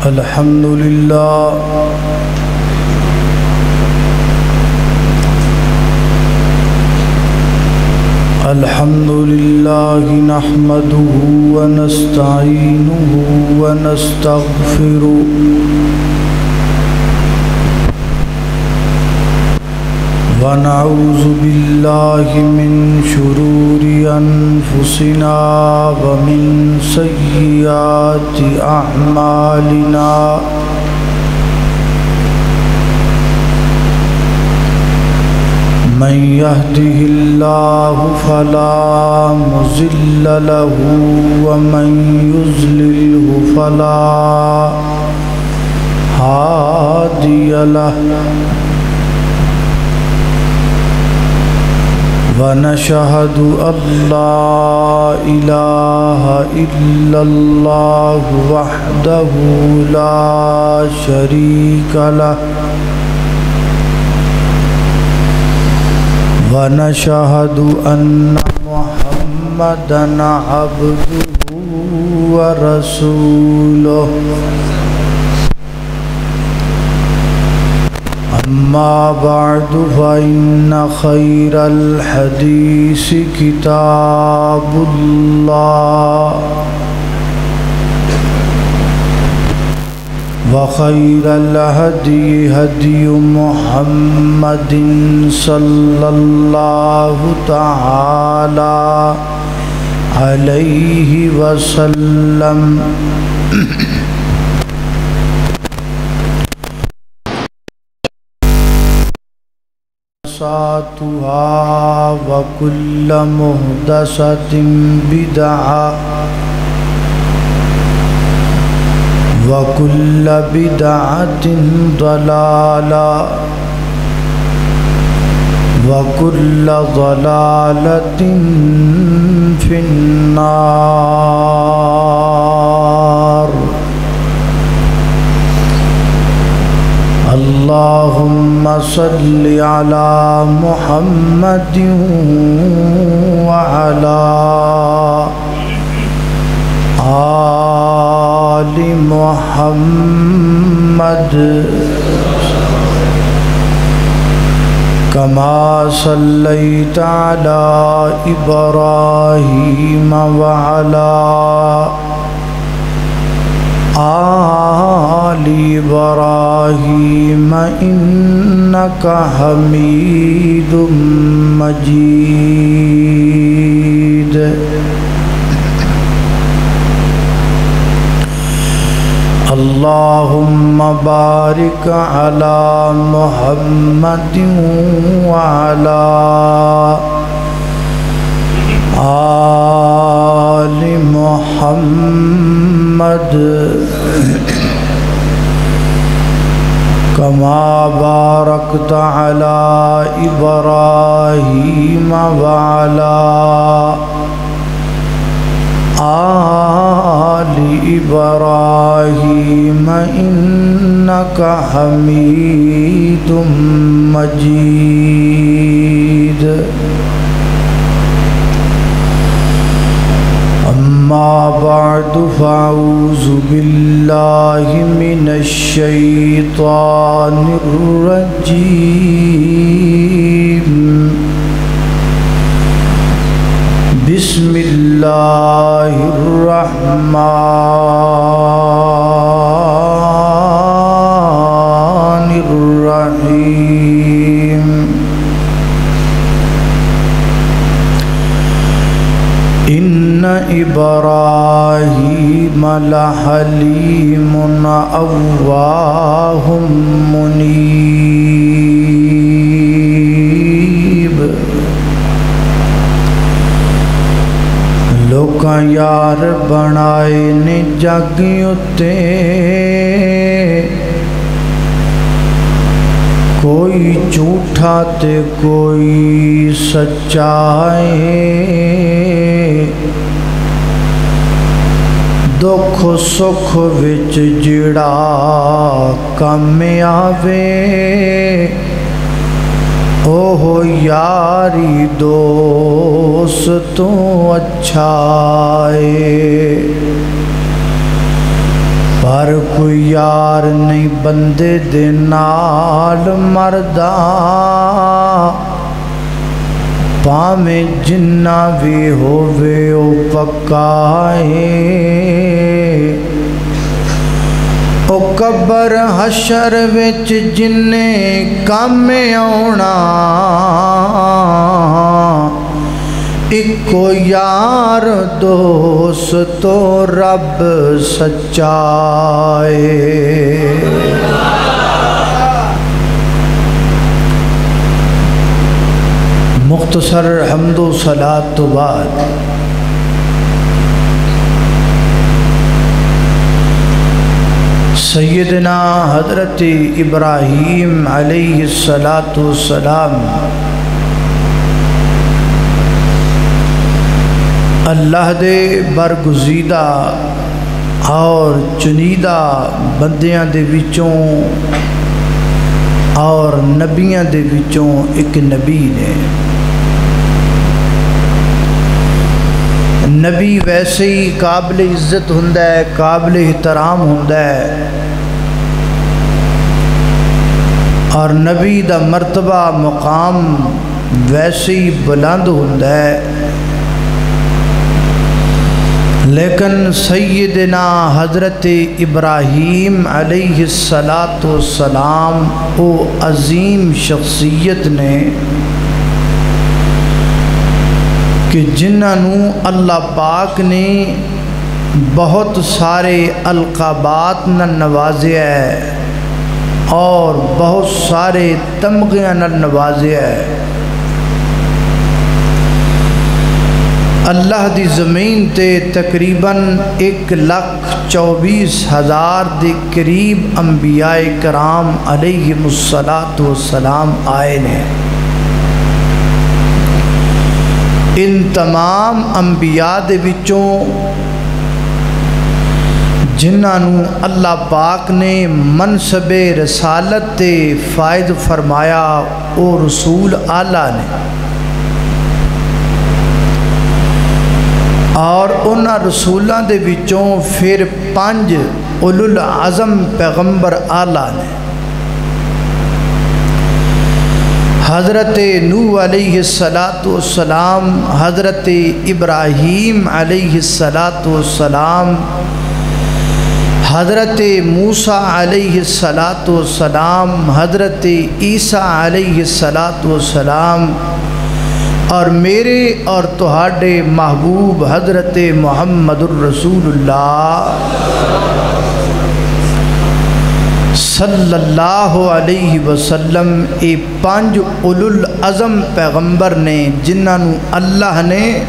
الحمد لله الحمد لله نحمده ونستعينه ونستغفره ونعوذ بالله من شرور أنفسنا ومن سيئات أعمالنا من يهده الله فلا مضل له ومن يضلله فلا هادي له ونشهد أن لا إله إلا الله وحده لا شريك له ونشهد أن محمدًا عبده ورسوله أما بعد فإن خير الحديث كتاب الله وخير الهدي هدي محمد صلى الله تعالى عليه وسلم وكل محدثة بدعة وكل بدعة ضلالة وكل ضلالة في النار اللهم صل على محمد وعلى آل محمد كما صليت على إبراهيم وعلى آل إبراهيم إنك حميد مجيد اللهم بارك على محمد وعلى آل محمد كما باركت على إبراهيم وعلى آل إبراهيم إنك حميد مجيد أما بعد فأعوذ بالله من الشيطان الرجيم بسم الله الرحمن الرحيم إن إبراهيم لحليم أواه منيب لوکاں یار بنائے نے جگ اتے کوئی جھوٹا تے کوئی سچا ہے دکھ سکھ وچ جڑا کم آوے اوہ یاری دوستوں اچھا ہے پر کوئی یار نہیں بندے دے نال مردا پاویں جنہ بھی ہووے او پکا ہے او قبر حشر وچ جننے کام آونا اکو یار دوستو رب سچائے مختصر حمد و صلاۃ تو بعد سیدنا حضرت ابراہیم علیہ السلام اللہ دے برگزیدہ اور چنیدہ بندیاں دے وچوں اور نبیاں دے وچوں ایک نبی نے نبی ویسے ہی قابل عزت ہوندا ہے قابل احترام ہوندا ہے اور نبی دا مرتبہ مقام ویسے ہی بلند ہوندا ہے لیکن سیدنا حضرت ابراہیم علیہ السلام او عظیم شخصیت نے کہ جنہوں اللہ پاک نے بہت سارے القابات نہ نوازیا ہے اور بہت سارے تمغیاں نہ نوازیا ہے اللہ دی زمین تے تقریباً 1,24,000 دے قریب انبیاء کرام علیہ السلام آئے نے ان تمام انبیاء دے وچوں جنہوں اللہ پاک نے منصب رسالت تے فائد فرمایا او رسول اعلیٰ نے اور انہاں رسولاں دے وچوں پھر 5 اولو العظم پیغمبر اعلیٰ نے حضرت نوح علیہ السلام حضرت ابراہیم علیہ السلام حضرت موسیٰ علیہ السلام حضرت عیسیٰ علیہ السلام اور میرے اور تہاڈے محبوب حضرت محمد الرسول اللہ صلی اللہ علیہ وسلم اے 5 اولو العظم پیغمبر نے جنہوں اللہ نے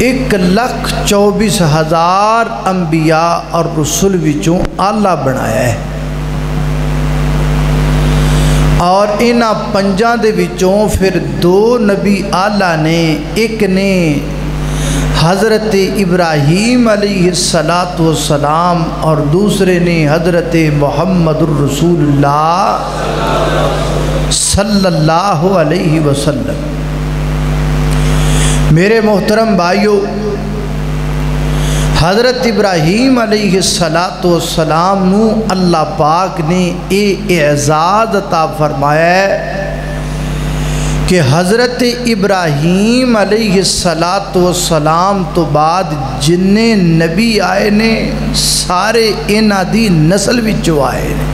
1,24,000 انبیاء اور رسول وچوں اعلیٰ بنایا ہے اور انہاں 5 دے وچوں پھر 2 نبی اعلیٰ نے ایک نے حضرت ابراہیم علیہ السلام اور دوسرے نے حضرت محمد الرسول اللہ صلی اللہ علیہ وسلم میرے محترم بھائیو حضرت ابراہیم علیہ السلام نو اللہ پاک نے اعزاز عطا فرمایا ہے کہ حضرت ابراہیم علیہ السلام تو بعد جننے نبی آئے نے سارے انہاں دی نسل وچوں آئے نے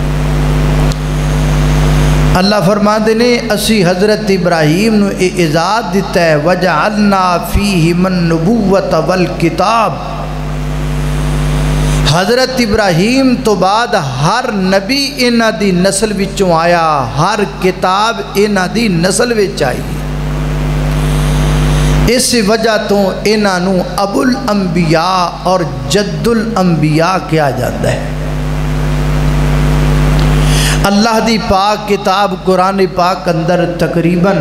اللہ فرماتے نے اسی حضرت ابراہیم نو اعزاز دیتا ہے وَجَعَلْنَا فِيهِمَ النُّبُوَّةَ وَالْكِتَابَ حضرت ابراہیم تو بعد ہر نبی انہاں دی نسل وچوں آیا ہر کتاب انہاں دی نسل وچ آئی اس وجہ تو انہاں نو ابو الانبیاء اور جد الانبیاء کیا جاتا ہے اللہ دی پاک کتاب قرآن پاک اندر تقریباً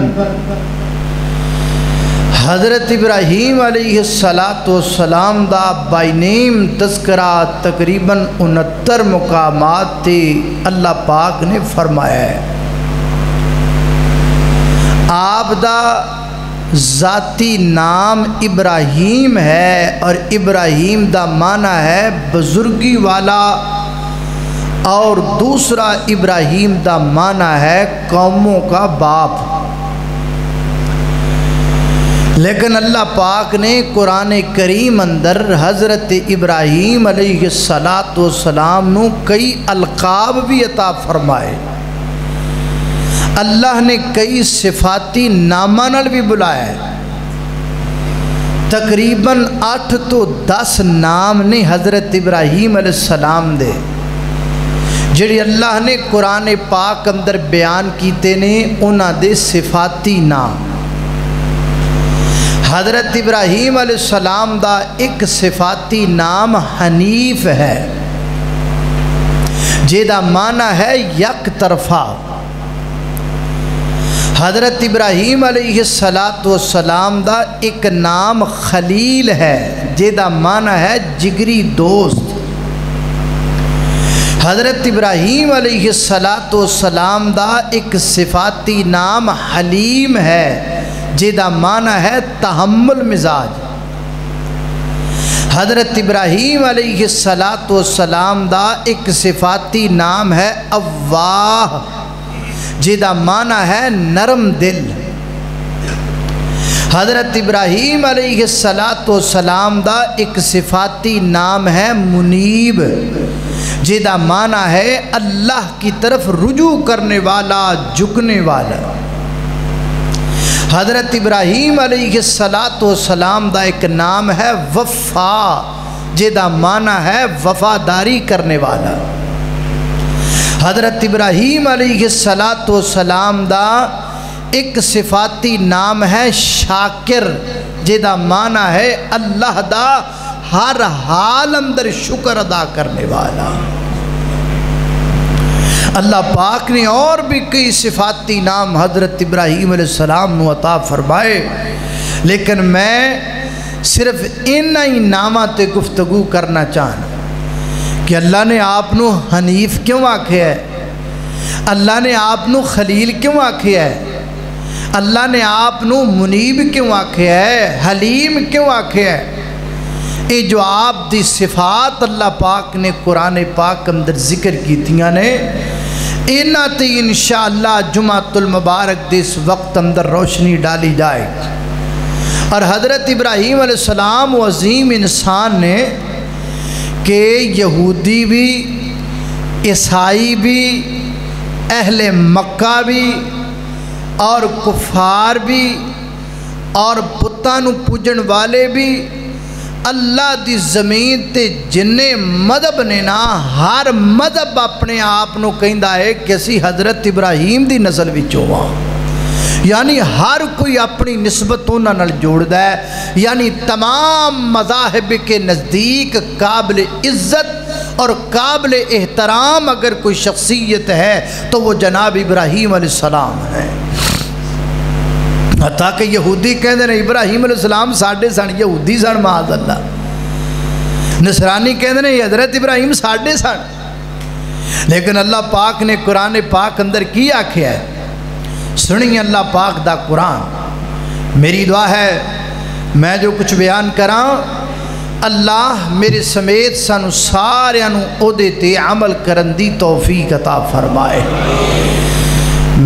حضرت ابراہیم علیہ السلام دا بائی نیم تذکرہ تقریباً 69 مقامات تے اللہ پاک نے فرمایا ہے آپ دا ذاتی نام ابراہیم ہے، اور ابراہیم دا معنی ہے بزرگی والا، اور دوسرا ابراہیم دا معنی ہے قوموں کا باپ۔ لیکن اللہ پاک نے قرآن کریم اندر حضرت ابراہیم علیہ السلام نو کئی القاب بھی عطا فرمائے، اللہ نے کئی صفاتی نامہ نال بھی بلایا ہے۔ تقریباً 8 تو 10 نام نے حضرت ابراہیم علیہ السلام دے، جڑے اللہ نے قرآن پاک اندر بیان کیتے نے انہاں دے صفاتی نام۔ حضرت ابراہیم علیہ السلام دا ایک صفاتی نام حنیف ہے، جیدہ معنی ہے یک طرفہ۔ حضرت ابراہیم علیہ السلام دا ایک نام خلیل ہے، جیدہ معنی ہے جگری دوست۔ حضرت ابراہیم علیہ السلام دا ایک صفاتی نام حلیم ہے، جیدہ معنی ہے تحمل مزاج۔ حضرت ابراہیم علیہ السلام دا ایک صفاتی نام ہے اواہ، جیدہ معنی ہے نرم دل۔ حضرت ابراہیم علیہ السلام دا ایک صفاتی نام ہے منیب، جیدہ معنی ہے اللہ کی طرف رجوع کرنے والا، جھکنے والا۔ حضرت ابراہیم علیہ السلام دا ایک نام ہے وفا، جیدہ معنی ہے وفاداری کرنے والا۔ حضرت ابراہیم علیہ السلام دا ایک صفاتی نام ہے شاکر، جیدہ معنی ہے اللہ دا ہر حال اندر شکر ادا کرنے والا۔ اللہ پاک نے اور بھی کئی صفاتی نام حضرت ابراہیم علیہ السلام نو عطا فرمائے، لیکن میں صرف انہی ہی نامہ تے گفتگو کرنا چاہنا کہ اللہ نے آپ نو حنیف کیوں آکھیا ہے، اللہ نے آپ نو خلیل کیوں آکھیا ہے، اللہ نے آپ نو منیب کیوں آکھیا ہے، حلیم کیوں آکھیا ہے۔ اے جو آپ دی صفات اللہ پاک نے قرآن پاک اندر ذکر کیتیاں نے، اینا تے انشاءاللہ جمعۃ المبارک دے اس وقت اندر روشنی ڈالی جائے۔ اور حضرت ابراہیم علیہ السلام وہ عظیم انسان نے کہ یہودی بھی، عیسائی بھی، اہل مکہ بھی، اور کفار بھی، اور بتانو پوجن والے بھی، اللہ دی زمین تے جننے مذہب نے نا، ہر مذہب اپنے آپ نو کہندا ہے کہ اسی حضرت ابراہیم دی نسل وچوں ہاں، یعنی ہر کوئی اپنی نسبت انہاں نال جوڑدا ہے۔ یعنی تمام مذاہب کے نزدیک قابل عزت اور قابل احترام اگر کوئی شخصیت ہے تو وہ جناب ابراہیم علیہ السلام ہے۔ حتیٰ کہ یہودی کہندے نے ابراہیم علیہ السلام ساڈے سن، یہودی سن معاذ اللہ، نصرانی کہندے نے حضرت ابراہیم ساڈے سن۔ لیکن اللہ پاک نے قرآن پاک اندر کی آکھیا ہے، سنیں اللہ پاک دا قرآن۔ میری دعا ہے میں جو کچھ بیان کراں اللہ میرے سمیت سانو سارے او دے تے عمل کرن دی توفیق عطا فرمائے۔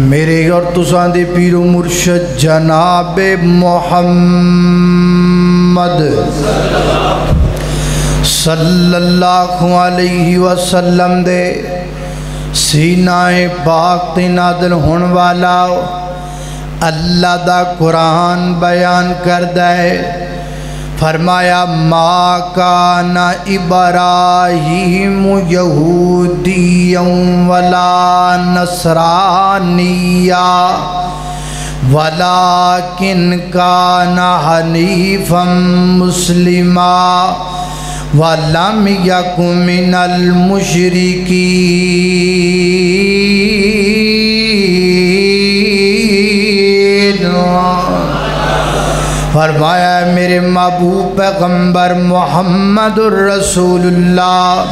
میرے اور تساں دے پیر و مرشد جناب محمد صلی اللہ علیہ وسلم دے سینہ پاک تے نازل ہون والا اللہ دا قرآن بیان کردہ ہے۔ فرمایا ما کان ابراہیم یہودیا ولا نصرانیا ولیکن کان حنیفا مسلما ولم یک من المشرکین۔ فرمایا میرے محبوب پیغمبر محمد الرسول اللہ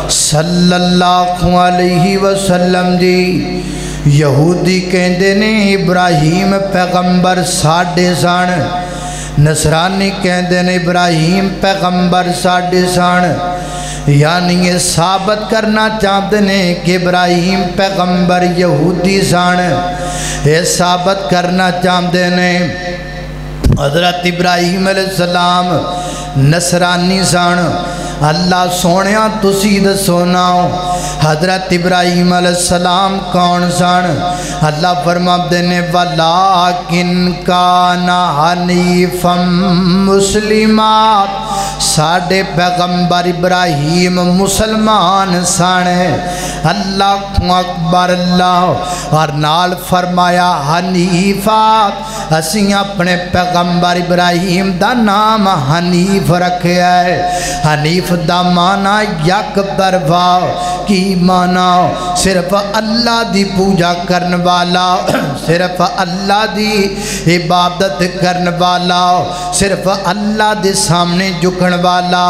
صلی اللہ علیہ وسلم جی یہودی کہندے نے ابراہیم پیغمبر ساڈے سن، نصرانی کہندے نے ابراہیم پیغمبر ساڈے سن، یعنی یہ ثابت کرنا چاہتے ہیں کہ ابراہیم پیغمبر یہودی سن، یہ ثابت کرنا چاہتے ہیں حضرت ابراہیم علیہ السلام نصرانی سن۔ اللہ سونیا تسی دسو نا حضرت ابراہیم علیہ السلام کون سن؟ اللہ فرماتے ہیں وَلَٰكِنْ كَانَ حَنِيفًا مُسْلِمًا، ساڑھے پیغمبر ابراہیم مسلمان سن۔ اللہ اکبر اللہ، اور نال فرمایا حنیفات، اسیں اپنے پیغمبر ابراہیم دا نام حنیف رکھیا ہے۔ حنیف دا معنی یک طرفا، کی معنی صرف اللہ دی پوجا کرن والا، صرف اللہ دی عبادت کرن والا، صرف اللہ دے سامنے جھکن والا۔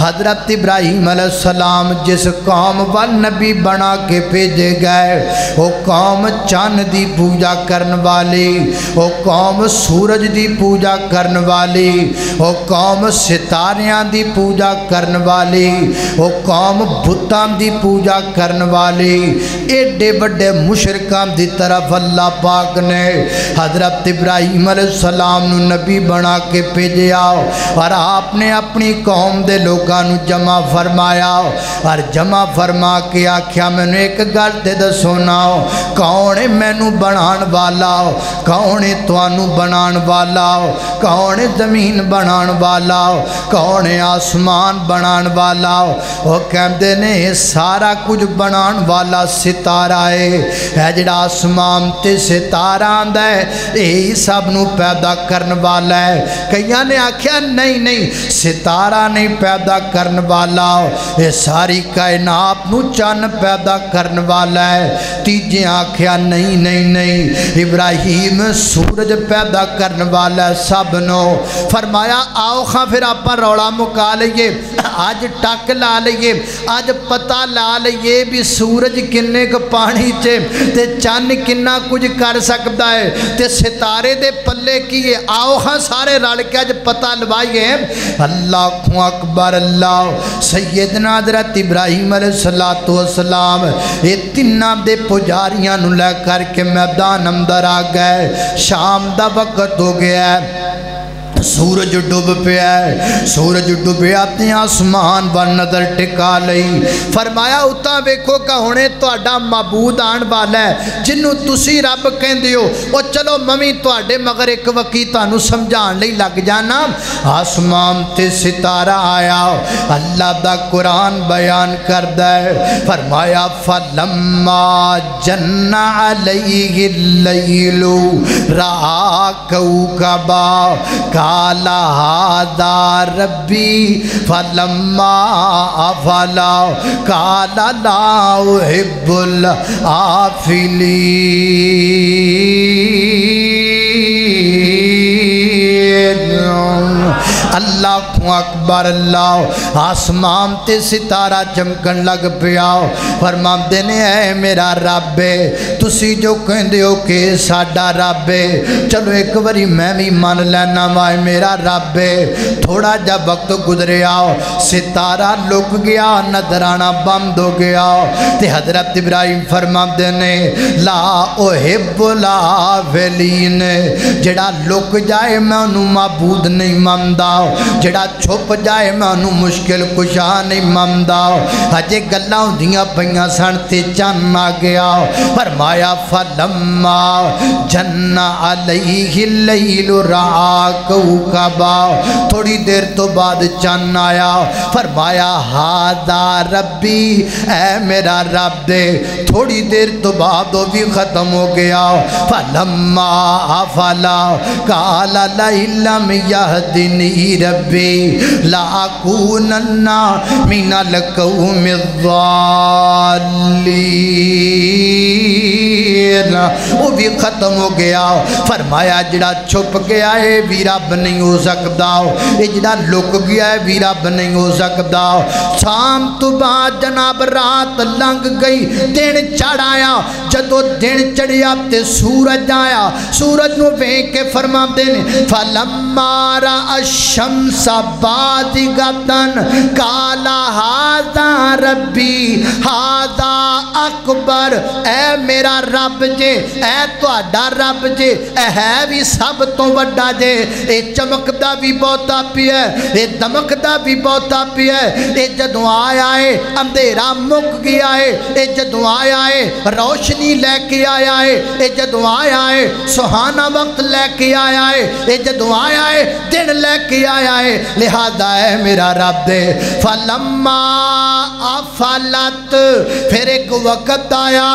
حضرت ابراہیم علیہ السلام جس قوم وال نبی بنا کے بھیجے گئے، وہ قوم چاند دی پوجا کرن والی، وہ قوم سورج دی پوجا کرن والی، وہ قوم ستاریاں دی پوجا کرن والی، وہ قوم بتاں دی پوجا کرن والی۔ ایڈے بڑے مشرکاں دی طرف اللہ پاک نے حضرت ابراہیم علیہ السلام نو نبی بنا کے بھیجیا، اور آپ نے اپنی قوم دے لوگاں نو جمع فرمایا، اور جمع فرما کے آکھیا میں نے ایک گل تے دسو نا، کون ہے مینوں بنان والا، کون ہے توانوں بنان والا، کون ہے زمین بنان والا، کون ہے آسمان بنان والا؟ وہ کہندے نے سارا کچھ بنان والا ستارہ ہے جڑا آسمان تے ستارہ آندا ہے، یہی سب نو پیدا کرن والا ہے۔ کئیاں نے آکھیا نہیں ستارہ نہیں پیدا کرن والا، یہ ساری کائنات نو چن پیدا کرن والا ہے۔ تیجے آکھیا نہیں ابراہیم سورج پیدا کرن والا ہے سب نو۔ فرمایا آؤ خاں پھر آپا روڑا مکا لئیے، آج ٹک لا لئیے، آج پتہ لا لئیے بھی سورج کنے کو پانی چے تے چن کنہ کچھ کر سکتا ہے تے ستارے دے پلے کیے، آؤ ہاں سارے رل کے آج پتہ لوائیے۔ اللہ اکبر اللہ، سیدنا حضرت ابراہیم علیہ السلام یہ تینہ دے پجاریاں نو لے کر کے میدان اندر آ گئے۔ شام دا وقت ہو گیا ہے، سورج ڈوب پیا ہے، سورج ڈوبیا تے آسمان و نظر ٹکا لئی۔ فرمایا اتاں ویکھو کہ ہونے تہاڈا معبود آن والا ہے جنوں تسی رب کہندے ہو، او چلو ممی تہاڈے مگر ایک وقت تانوں سمجھان لئی لگ جانا۔ آسمان تے ستارہ آیا، اللہ دا قرآن بیان کردا ہے، فرمایا فلما جن علیہ اللیل رأى کوكبا قال هذا ربي فلما أفلا قال لا أحب الآفلين۔ اللہ اکبر اللہ، آسمان تے ستارہ چمکن لگ پیا، فرماندے نے اے میرا رب تسی جو کہندے ہو کہ ساڈا رب، چلو ایک باری میں بھی مان لینا وائے میرا رب۔ تھوڑا جا وقت گزریا، ستارہ لک گیا، نظرانہ بند ہو گیا، تے حضرت ابراہیم فرماندے نے لا احب الآفلین، جڑا لک جائے میں انہوں معبود نہیں ماندا، جڑا چھپ جائے میں انہوں مشکل کشا نہیں ماندا۔ ہجے گلاں ہوندیاں پیاں سن تے چن آ گیا، فرمایا فلما جن علیہ اللیل رأى کوكبا، تھوڑی دیر تو بعد چن آیا، فرمایا ھذا ربی، اے میرا رب دے، تھوڑی دیر تو بعد وہ بھی ختم ہو گیا۔ فلما افلا قال لئن لم يهدني ربی، لا اکونن من القوم الضالین، وہ بھی ختم ہو گیا۔ فرمایا جڑا چھپ گیا ہے بھی رب نہیں ہو سکتا، یہ جڑا لک گیا ہے بھی رب نہیں ہو سکتا۔ شام تو بعد جناب رات لنگ گئی، دن چڑھ آیا۔ جدو دن چڑھیا تے سورج آیا، سورج نو ویکھ کے فرماندے نے فلما رأى الشمس بازغة قال هذا ربی هذا اکبر، اے میرا رب جے، اے تہاڈا رب جے، اے ہے بھی سب تو وڈا جے، اے چمکدا بھی بہتا پیا ہے، اے دمکدا بھی بہتا پیا ہے، اے جدوں آیا ہے اندھیرا مک گیا ہے، اے جدوں آیا ہے روشنی لے کے آیا ہے، اے جدوں آیا ہے سہانا وقت لے کے آیا ہے، اے جدوں آیا ہے دن لے کے آیا ہے، لہذا ہے میرا رب دے فلما افلت، پھر ایک وقت آیا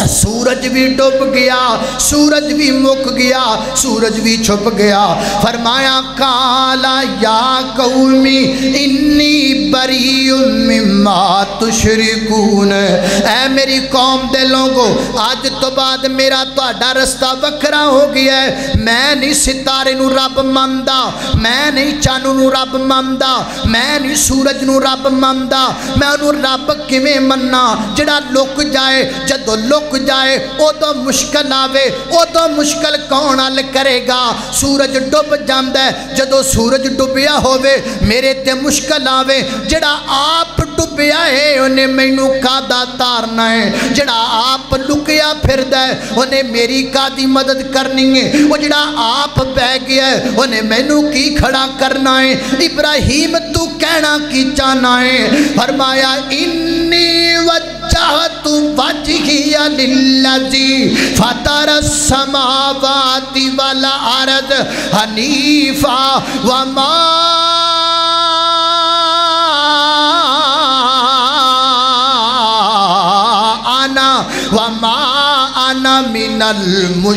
سورج بھی ڈوب گیا، سورج بھی مک گیا، سورج بھی چھپ گیا۔ فرمایا قالا یا قومی انی بریء مما تشرکون، اے میری قوم دے لوگو آج تو بعد میرا تہاڈا رستہ وکھرا ہو گیا ہے، میں نہیں ستارے نو رب مندا، میں نہیں چانو نو رب مندا، میں نہیں سورج نو رب مندا، میں انو رب کیویں مننا جڑا لک جائے، جدو لک جائے او تو مشکل آوے، او تو مشکل کون حل کرے گا؟ سورج ڈوب جاندا ہے، جدو سورج ڈوبیا ہووے میرے تے مشکل آوے، جڑا آپ ڈوبیا ہے انہیں مینوں کادا تارنا ہے، جڑا آپ لکیا پھردا ہے انہیں میری کادی مدد کرنی ہے، وہ جڑا آپ بہ گیا ہے انہیں مینوں کی کھڑا کرنا ہے۔ ابراہیم تو کہنا کی چاہنا ہے؟ فرمایا انی وجہت وجہی للذی فطر السماوات والارض حنیفا وما انا من المشرکین۔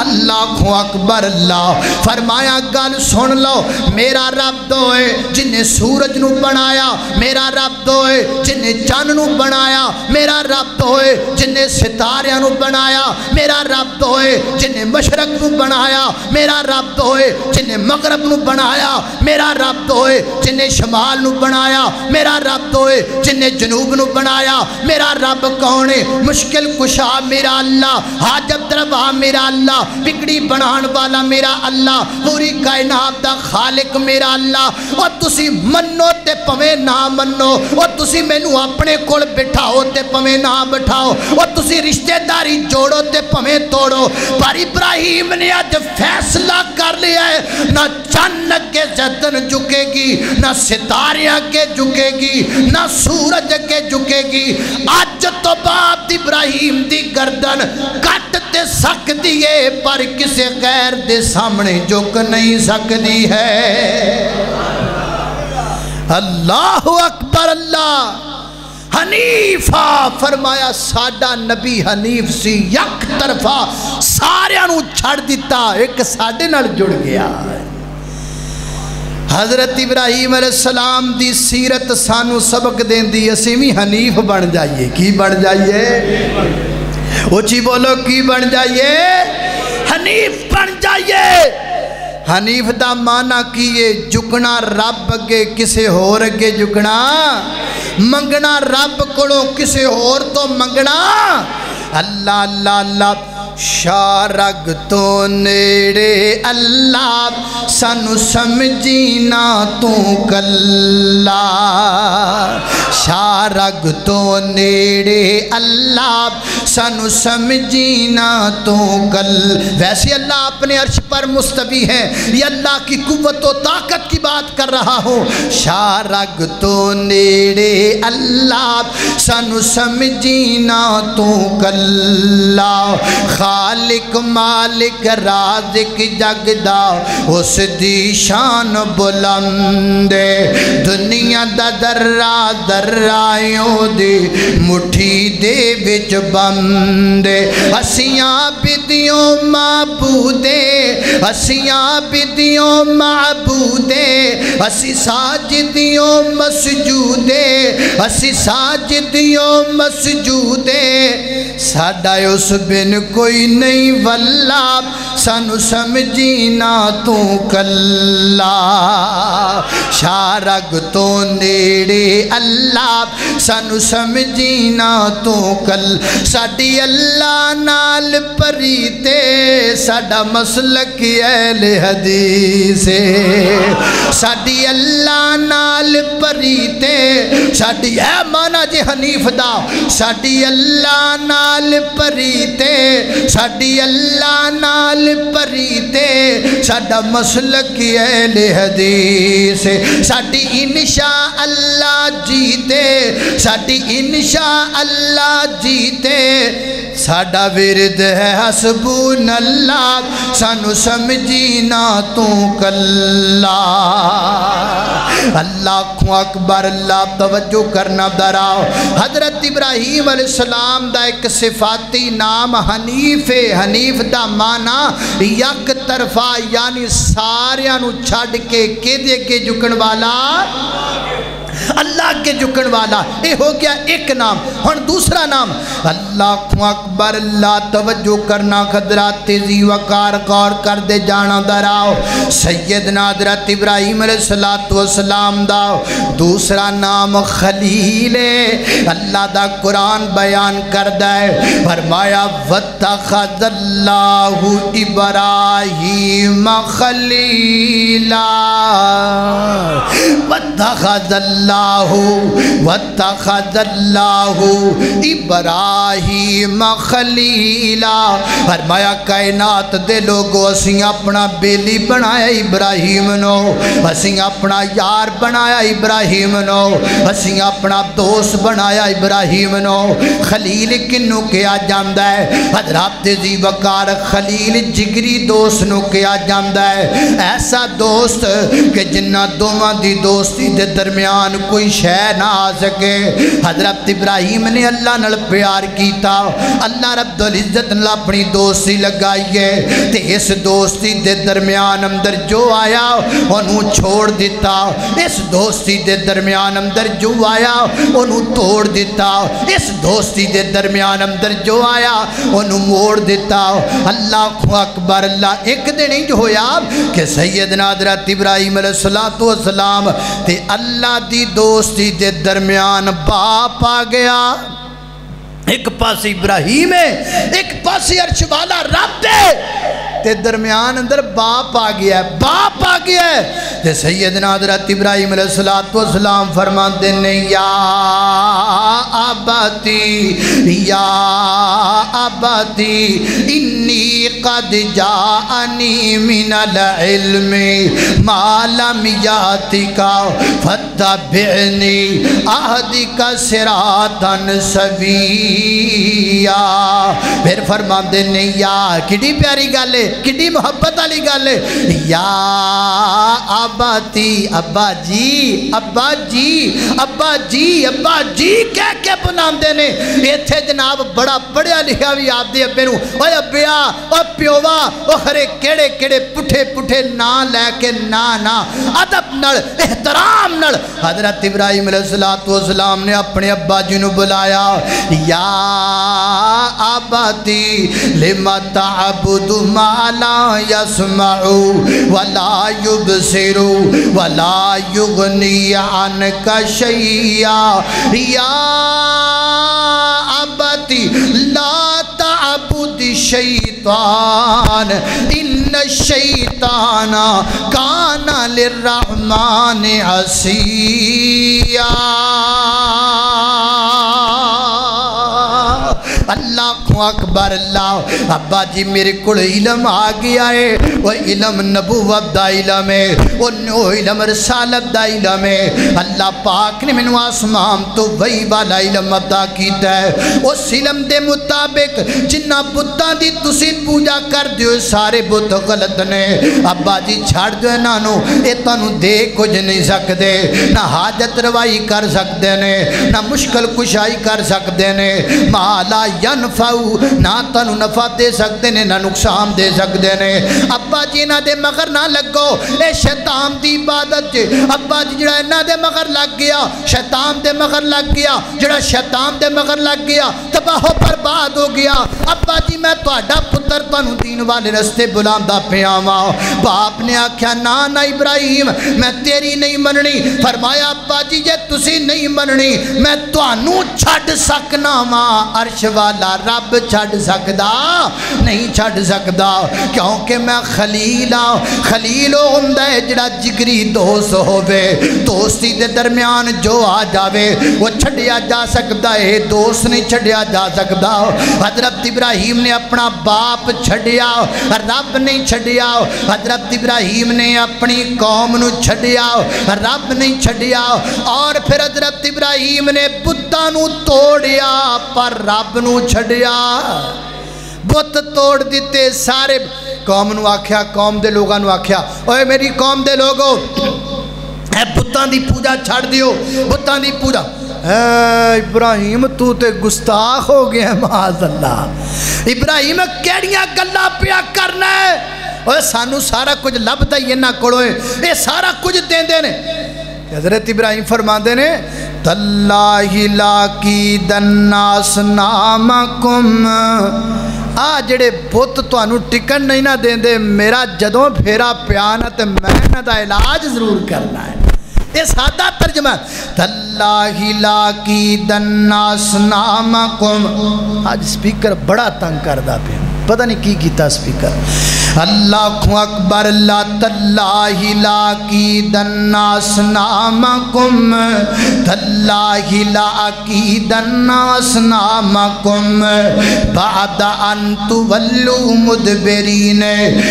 اللہ اکبر، اللہ فرمایا گل سن لو، میرا رب دوئے جن نے سورج نو بنایا، میرا رب دوئے جن نے چاند نو بنایا، میرا رب دوئے جن نے ستاریاں نو بنایا، میرا رب دوئے جن نے مشرق نو بنایا، میرا رب دوئے جن نے مغرب نو بنایا، میرا رب دوئے جن نے شمال نو بنایا، میرا رب دوئے جن نے جنوب نو بنایا۔ میرا رب کون ہے؟ مشکل کشا میرا اللہ، حاجت روا میرا اللہ، بگڑی بنان والا میرا اللہ، پوری کائنات دا خالق میرا اللہ۔ اور تسی منو تے پویں نہ منو، اور تسی مینوں اپنے کول بٹھاؤ تے پویں نہ بٹھاؤ، اور تسی رشتہ داری جوڑو تے پویں توڑو، پر ابراہیم نے آج فیصلہ کر لیا ہے، نہ چند کے زدن جھکے گی، نہ ستاریاں کے جھکے گی، نہ سورج کے جھکے گی۔ آج تو بعد ابراہیم دی گردن کٹ تے سکتی ہے، پر کسی غیر دے سامنے جھک نہیں سکتی ہے۔ اللہ اکبر، اللہ حنیفہ فرمایا ساڈا نبی حنیف سی، یک طرفہ سارے نو چھڑ دیتا، ایک ساڈے نال جڑ گیا۔ حضرت ابراہیم علیہ السلام دی سیرت سانو سبق دین دی، اسی بھی حنیف بن جائیے۔ کی بن جائیے؟ اچھی بولو، کی بن جائیے؟ حنیف بن جائیے۔ حنیف دا معنی کیے؟ جھکنا رب اگے، کسے ہور اگے جھکنا، منگنا رب کولوں، کسے ہور تو منگنا۔ اللہ اللہ اللہ، شارگ تو نیڑے اللہ سانو سمجھینا تو کلا، شارگ تو نیڑے اللہ سانو سمجھینا تو کل۔ ویسے اللہ اپنے عرش پر مستوی ہے، یہ اللہ کی قوت و طاقت کی بات کر رہا ہوں۔ شارگ تو نیڑے اللہ سانو سمجھینا تو کلا، خالق مالک رازق جگدا اس دی شان بلند دنیا دا ذرہ ذرائیوں دی مٹھی دے وچ بند اسیاں بدیوں معبودے اسیاں بدیوں معبودے اسی ساجدیوں مسجودے اسی ساجدیوں مسجودے ساڈا اس بن کوئی نہیں واللہ سانو سمجھینا تو کلا شارگ تو نیڑے اللہ سانو سمجھینا تو کل ساڈی اللہ نال پریتے ساڈا مسلک اہل حدیث ساڈی اللہ نال پریتے ساڈی اے مانا جی حنیف دا ساڈی اللہ نال پریتے ساڈی اللہ نال پریتے ساڈا مسلک اہل حدیث ساڈی انشاء اللہ جیتے ساڈی انشاء اللہ جیتے ساڈا ورد ہے حسبون اللہ سانو سمجھینا تو کلا اللہ اکبر اللہ توجہ کرنا دراؤ حضرت ابراہیم علیہ السلام دا ایک صفاتی نام حنیف حنیف دا معنی یک طرفہ یعنی ساریاں نو چھڑ کے دے کے جھکن والا اللہ کے جھکن والا یہ ہو گیا ایک نام اور دوسرا نام اللہ اکبر اللہ توجہ کرنا حضرات تیزی وقار غور کر دے جانا دراؤ سیدنا حضرت ابراہیم علیہ السلام دا دوسرا نام خلیل اللہ دا قرآن بیان کر دے فرمایا وَاتَّخَذَ اللَّهُ إِبْرَاهِيمَ خَلِيلًا وَاتَّخَذَ وَاتَّخَذَ اللَّهُ إِبْرَاهِيمَ خَلِيلًا فرمایا کائنات دے لوگو اسیں اپنا بیلی بنایا ابراہیم نو اسیں اپنا یار بنایا ابراہیم نو اسیں اپنا دوست بنایا ابراہیم نو خلیل کنو کیا جاندہ ہے حضرات زی وقار خلیل جگری دوست نو کیا جاندہ ہے ایسا دوست کہ جنہ دوماں دی دوستی دے درمیان کوئی شے نہ آ سکے حضرت ابراہیم نے اللہ نال پیار کیتا اللہ رب العزت نے اپنی دوستی لگائیے تے اس دوستی دے درمیان اندر جو آیا انہوں چھوڑ دیتا اس دوستی دے درمیان اندر جو آیا انہوں توڑ دیتا اس دوستی دے درمیان اندر جو آیا انہوں موڑ دیتا اللہ اکبر اللہ ایک دن ہی جو ہویا کہ سیدنا حضرت ابراہیم علیہ السلام تے اللہ دی دوستی دے درمیان باپ آ گیا ایک پاس ابراہیم ہے ایک پاس عرش والا رب ہے تے درمیان اندر باپ آ گیا ہے باپ آ گیا ہے تے سیدنا حضرت ابراہیم علیہ السلام فرماتے ہیں یا ابتی انی قد جاءنی من العلم ما لم یاتک فتبعنی اہدک صراطا سویا پھر فرماتے ہیں یا کڑی پیاری گالے کڑی محبت والی گل ہے یا اباتی ابا جی ابا جی ابا جی ابا جی کہہ کے بناندے نے ایتھے جناب بڑا پڑھیا لکھا بھی آپ دے ابے نو اوے ابیا او پیووا او خرے کیڑے کیڑے پٹھے پٹھے نا لے کے نا ادب نال احترام نال حضرت ابراہیم علیہ السلام نے اپنے ابا جی نو بلایا یا اباتی لما تعبد ما لا يسمع ولا يبصر ولا يغني عنك شيئا یا ابتی لا تعبد الشیطان ان الشیطان کان للرحمن عصیا اللہ اکبر اللہ ابا جی میرے کو علم آ گیا ہے وہ علم نبوت دا علم ہے وہ علم رسالت دا علم ہے اللہ پاک نے مینوں آسمان تو وہی والا علم عطا کیتا ہے اس علم دے مطابق جنہ بتاں دی تسی پوجا کر دیو سارے بت غلط نے ابا جی چھڑ دو انہاں نو اے تانوں دے کچھ نہیں سکدے نہ حاجت روائی کر سکدے نے نہ مشکل کشائی کر سکدے نے مالا ینفعو نہ تانوں نفع دے سکدے نے نہ نقصان دے سکدے نے ابا جی انہاں دے مگر نہ لگو اے شیطان دی عبادت جے ابا جی جڑا انہاں دے مگر لگ گیا شیطان دے مگر لگ گیا جڑا شیطان دے مگر لگ گیا تباہ و برباد ہو گیا ابا جی میں تہاڈا پتر تانوں دین والے رستے بلاندا پیا واں باپ نے آکھیا نہ ابراہیم میں تیری نہیں مننی فرمایا ابا جی جے تسی نہیں مننی میں تانوں چھڈ سکنا واں عرش والا رب چھڈ سکدا نہیں چھڈ سکدا کیونکہ میں خلیل ہاں خلیل ہوندا ہے جڑا جگری دوست ہووے دوستی دے درمیان جو آ جاوے وہ چھڈیا جا سکدا ہے دوست نہیں چھڈیا جا سکدا حضرت ابراہیم نے اپنا باپ چھڈیا رب نہیں چھڈیا حضرت ابراہیم نے اپنی قوم نو چھڈیا رب نہیں چھڈیا اور پھر حضرت ابراہیم نے بتاں نو توڑیا پر رب نو چھڈیا بت توڑ دیتے سارے قوم نو آکھیا قوم دے لوگاں نو آکھیا اوے میری قوم دے لوگو اے بتاں دی پوجا چھڑ دیو بتاں دی پوجا اے ابراہیم تو تے گستاخ ہو گیا معاذ اللہ ابراہیم کیڑیاں گلاں پیا کرنا ہے اوے سانو سارا کچھ لبدا ہی انہاں کولوں اے سارا کچھ دیندے نے حضرت ابراہیم فرماندے نے تاللہ لاکیدن اصنامکم آ جڑے بت تانوں ٹکن نہیں نہ دیندے میرا جدوں پھیرا پیا نہ تے میں انہاں دا علاج ضرور کرنا ہے یہ سادہ ترجمہ تاللہ لاکیدن اصنامکم آج سپیکر بڑا تنگ کردا پیا پتہ نہیں کی کیتا سپیکر اللہ اکبر اللہ تاللہ لاکیدن اصنامکم تاللہ لاکیدن اصنامکم بعد ان تولوا مدبرین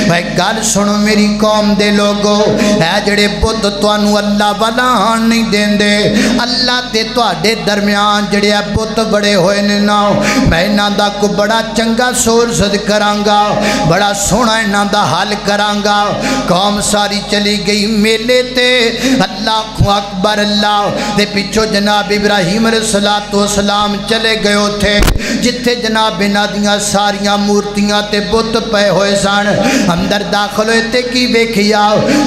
بھائی گل سنو میری قوم دے لوگو اے جڑے بت تانوں اللہ والا نہیں دیندے اللہ تے تواڈے درمیان جڑے بت بڑے ہوئے نے نا میں انہاں دا کو بڑا چنگا سورس کرانگا بڑا سونا انہاں دا حل کرانگا قوم ساری چلی گئی میلے تے اللہ اکبر اللہ دے پیچھو جناب ابراہیم علیہ السلام چلے گئے تھے جتھے جناب انہاں ساریاں مورتیاں تے بت پے ہوئے سن اندر داخل ہوئے تے کی ویکھیا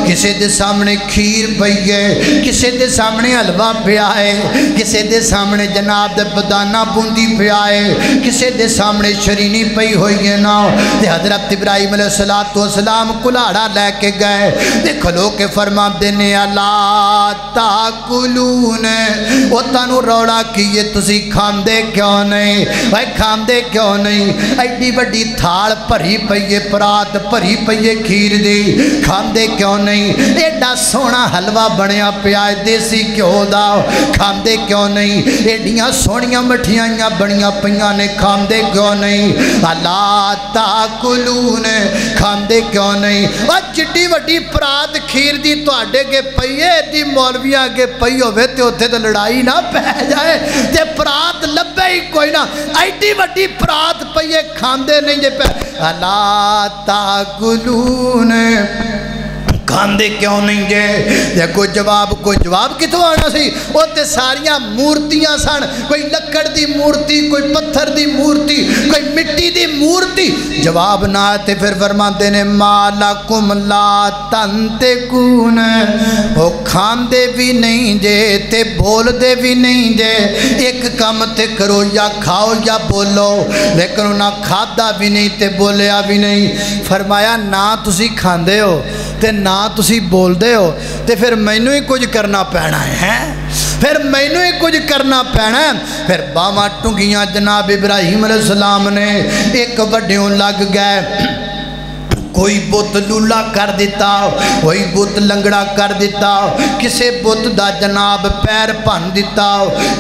کسے دے سامنے کھیر پئی ہے کسے دے سامنے حلوہ پیا ہے کسے دے سامنے جناب دے بدانہ بوندی پیا ہے کسے دے سامنے شرینی پئی ہوئی ہے نا تے حضرت ابراہیم علیہ السلام کلاڑا لے کے گئے تے کھلو کے فرما دینے اللہ تاکلون وہ تانوں روڑا کیے تسی کھاندے کیوں نہیں بھائی کھاندے کیوں نہیں ایڈی بڑی تھاڑ بھری پئیے پرات بھری پئیے کھیر دی کھاندے کیوں نہیں ایڈا سونا حلوہ بنیا پیا دیسی کیوں دا کھاندے کیوں نہیں ایڈیاں سونیاں مٹھیاں بنیاں پئیاں نے کھاندے کیوں نہیں اللہ تاکلون کھاندے کیوں نہیں اور جڈی وڈی پرات کھیر دی تو آڈے کے پئیے دی مولویاں کے پئی ہوئے تے ہوتے تے لڑائی نہ پہ جائے تے پرات لبے ہی کوئی نہ ایڈی وڈی پرات پئیے کھاندے نہیں جے پہ اللہ تاکلون کھاندے کیوں نہیں جے کوئی جواب کتوں آنا سی وہ تے ساریاں مورتیاں سن کوئی لکڑ دی مورتی کوئی پتھر دی مورتی کوئی مٹی دی مورتی جواب نہ آتے پھر فرماتے نے مالکم لا تنتقون وہ کھاندے بھی نہیں جے تے بول دے بھی نہیں جے ایک کام تے کرو یا کھاؤ یا بولو لیکن نہ کھادا بھی نہیں تے بولیا بھی نہیں فرمایا نہ تسی کھاندے ہو تے نہ تسی بول دے ہو تے پھر مینوں ہی کچھ کرنا پینا ہے پھر مینوں ہی کچھ کرنا پینا ہے پھر باواں ٹنگیاں جناب ابراہیم علیہ السلام نے ایک وڈیوں لگ گئے کوئی بت لولا کر دیتا, کوئی بت لنگڑا کر دیتا, کسے بت دا جناب پیر بھن دیتا,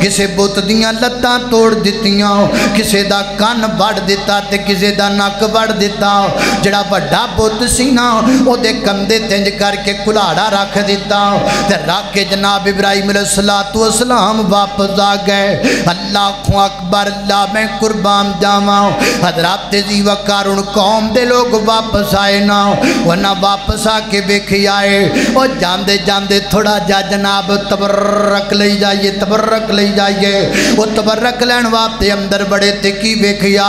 کسے بت دیاں لتاں توڑ دیتیاں, کسے دا کان وڑ دیتا تے کسے دا نک وڑ دیتا. جڑا بڑا بت سی نا او دے کندھے تنج کر کے کلاڑا رکھ دیتا تے رکھ کے جناب ابراہیم علیہ السلام واپس آ گئے. اللہ اکبر, اللہ میں قربان جاواں. حضرات زی وقار ان قوم دے لوگ واپس آئے نا, ورنہ واپس آ کے ویکھی آئے او جاندے جاندے تھوڑا جا جناب تبرک لئی جائیے, تبرک لئی جائیے. وہ تبرک لین واسطے اندر بڑے تے کی ویکھیا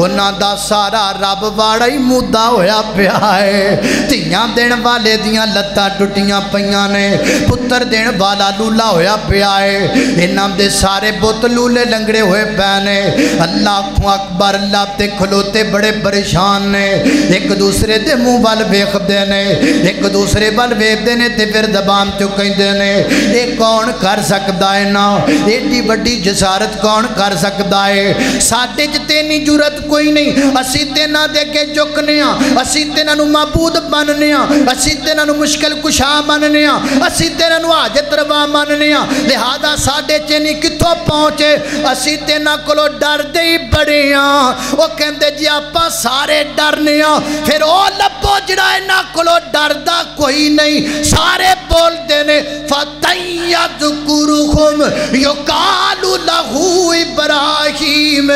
انہاں دا سارا رب واڑا ہی مودا ہویا پیا ہے. دھیاں دین والے دیاں لتاں ٹٹیاں پیاں نے, پتر دین والا لولا ہویا پیا ہے. انہاں دے سارے بت لولے لنگڑے ہوئے پے نے. اللہ اکبر, اللہ تے کھلوتے بڑے پریشان نے, ایک دوسرے دے منہ وال ویکھدے نے, ایک دوسرے وال ویکھدے نے تے پھر زبان چوں کہندے نے اے کون کر سکدا ہے نا, ایڈی بڑی جسارت کون کر سکدا ہے. ساڈے چ تے نہیں جرت کوئی نہیں, اسی تے نہ دے کے جھکنے ہاں, اسی تے نہ معبود بننے ہاں, اسی تے نہ مشکل کشا بننے ہاں, اسی تے نہ حاجت روا بننے ہاں. لہذا ساڈے چ نہیں کتھوں پہنچے, اسی تے نہ کولو ڈر دے ہی بڑے ہاں. او کہندے جی آپاں سارے ڈرنے ہاں, پھر او لبو جڑا انہاں کولو ڈردا کوئی نہیں. سارے بول دے نے فَتَيَّذْكُرُهُمْ يُقَالُ لَهُ ابراہیم,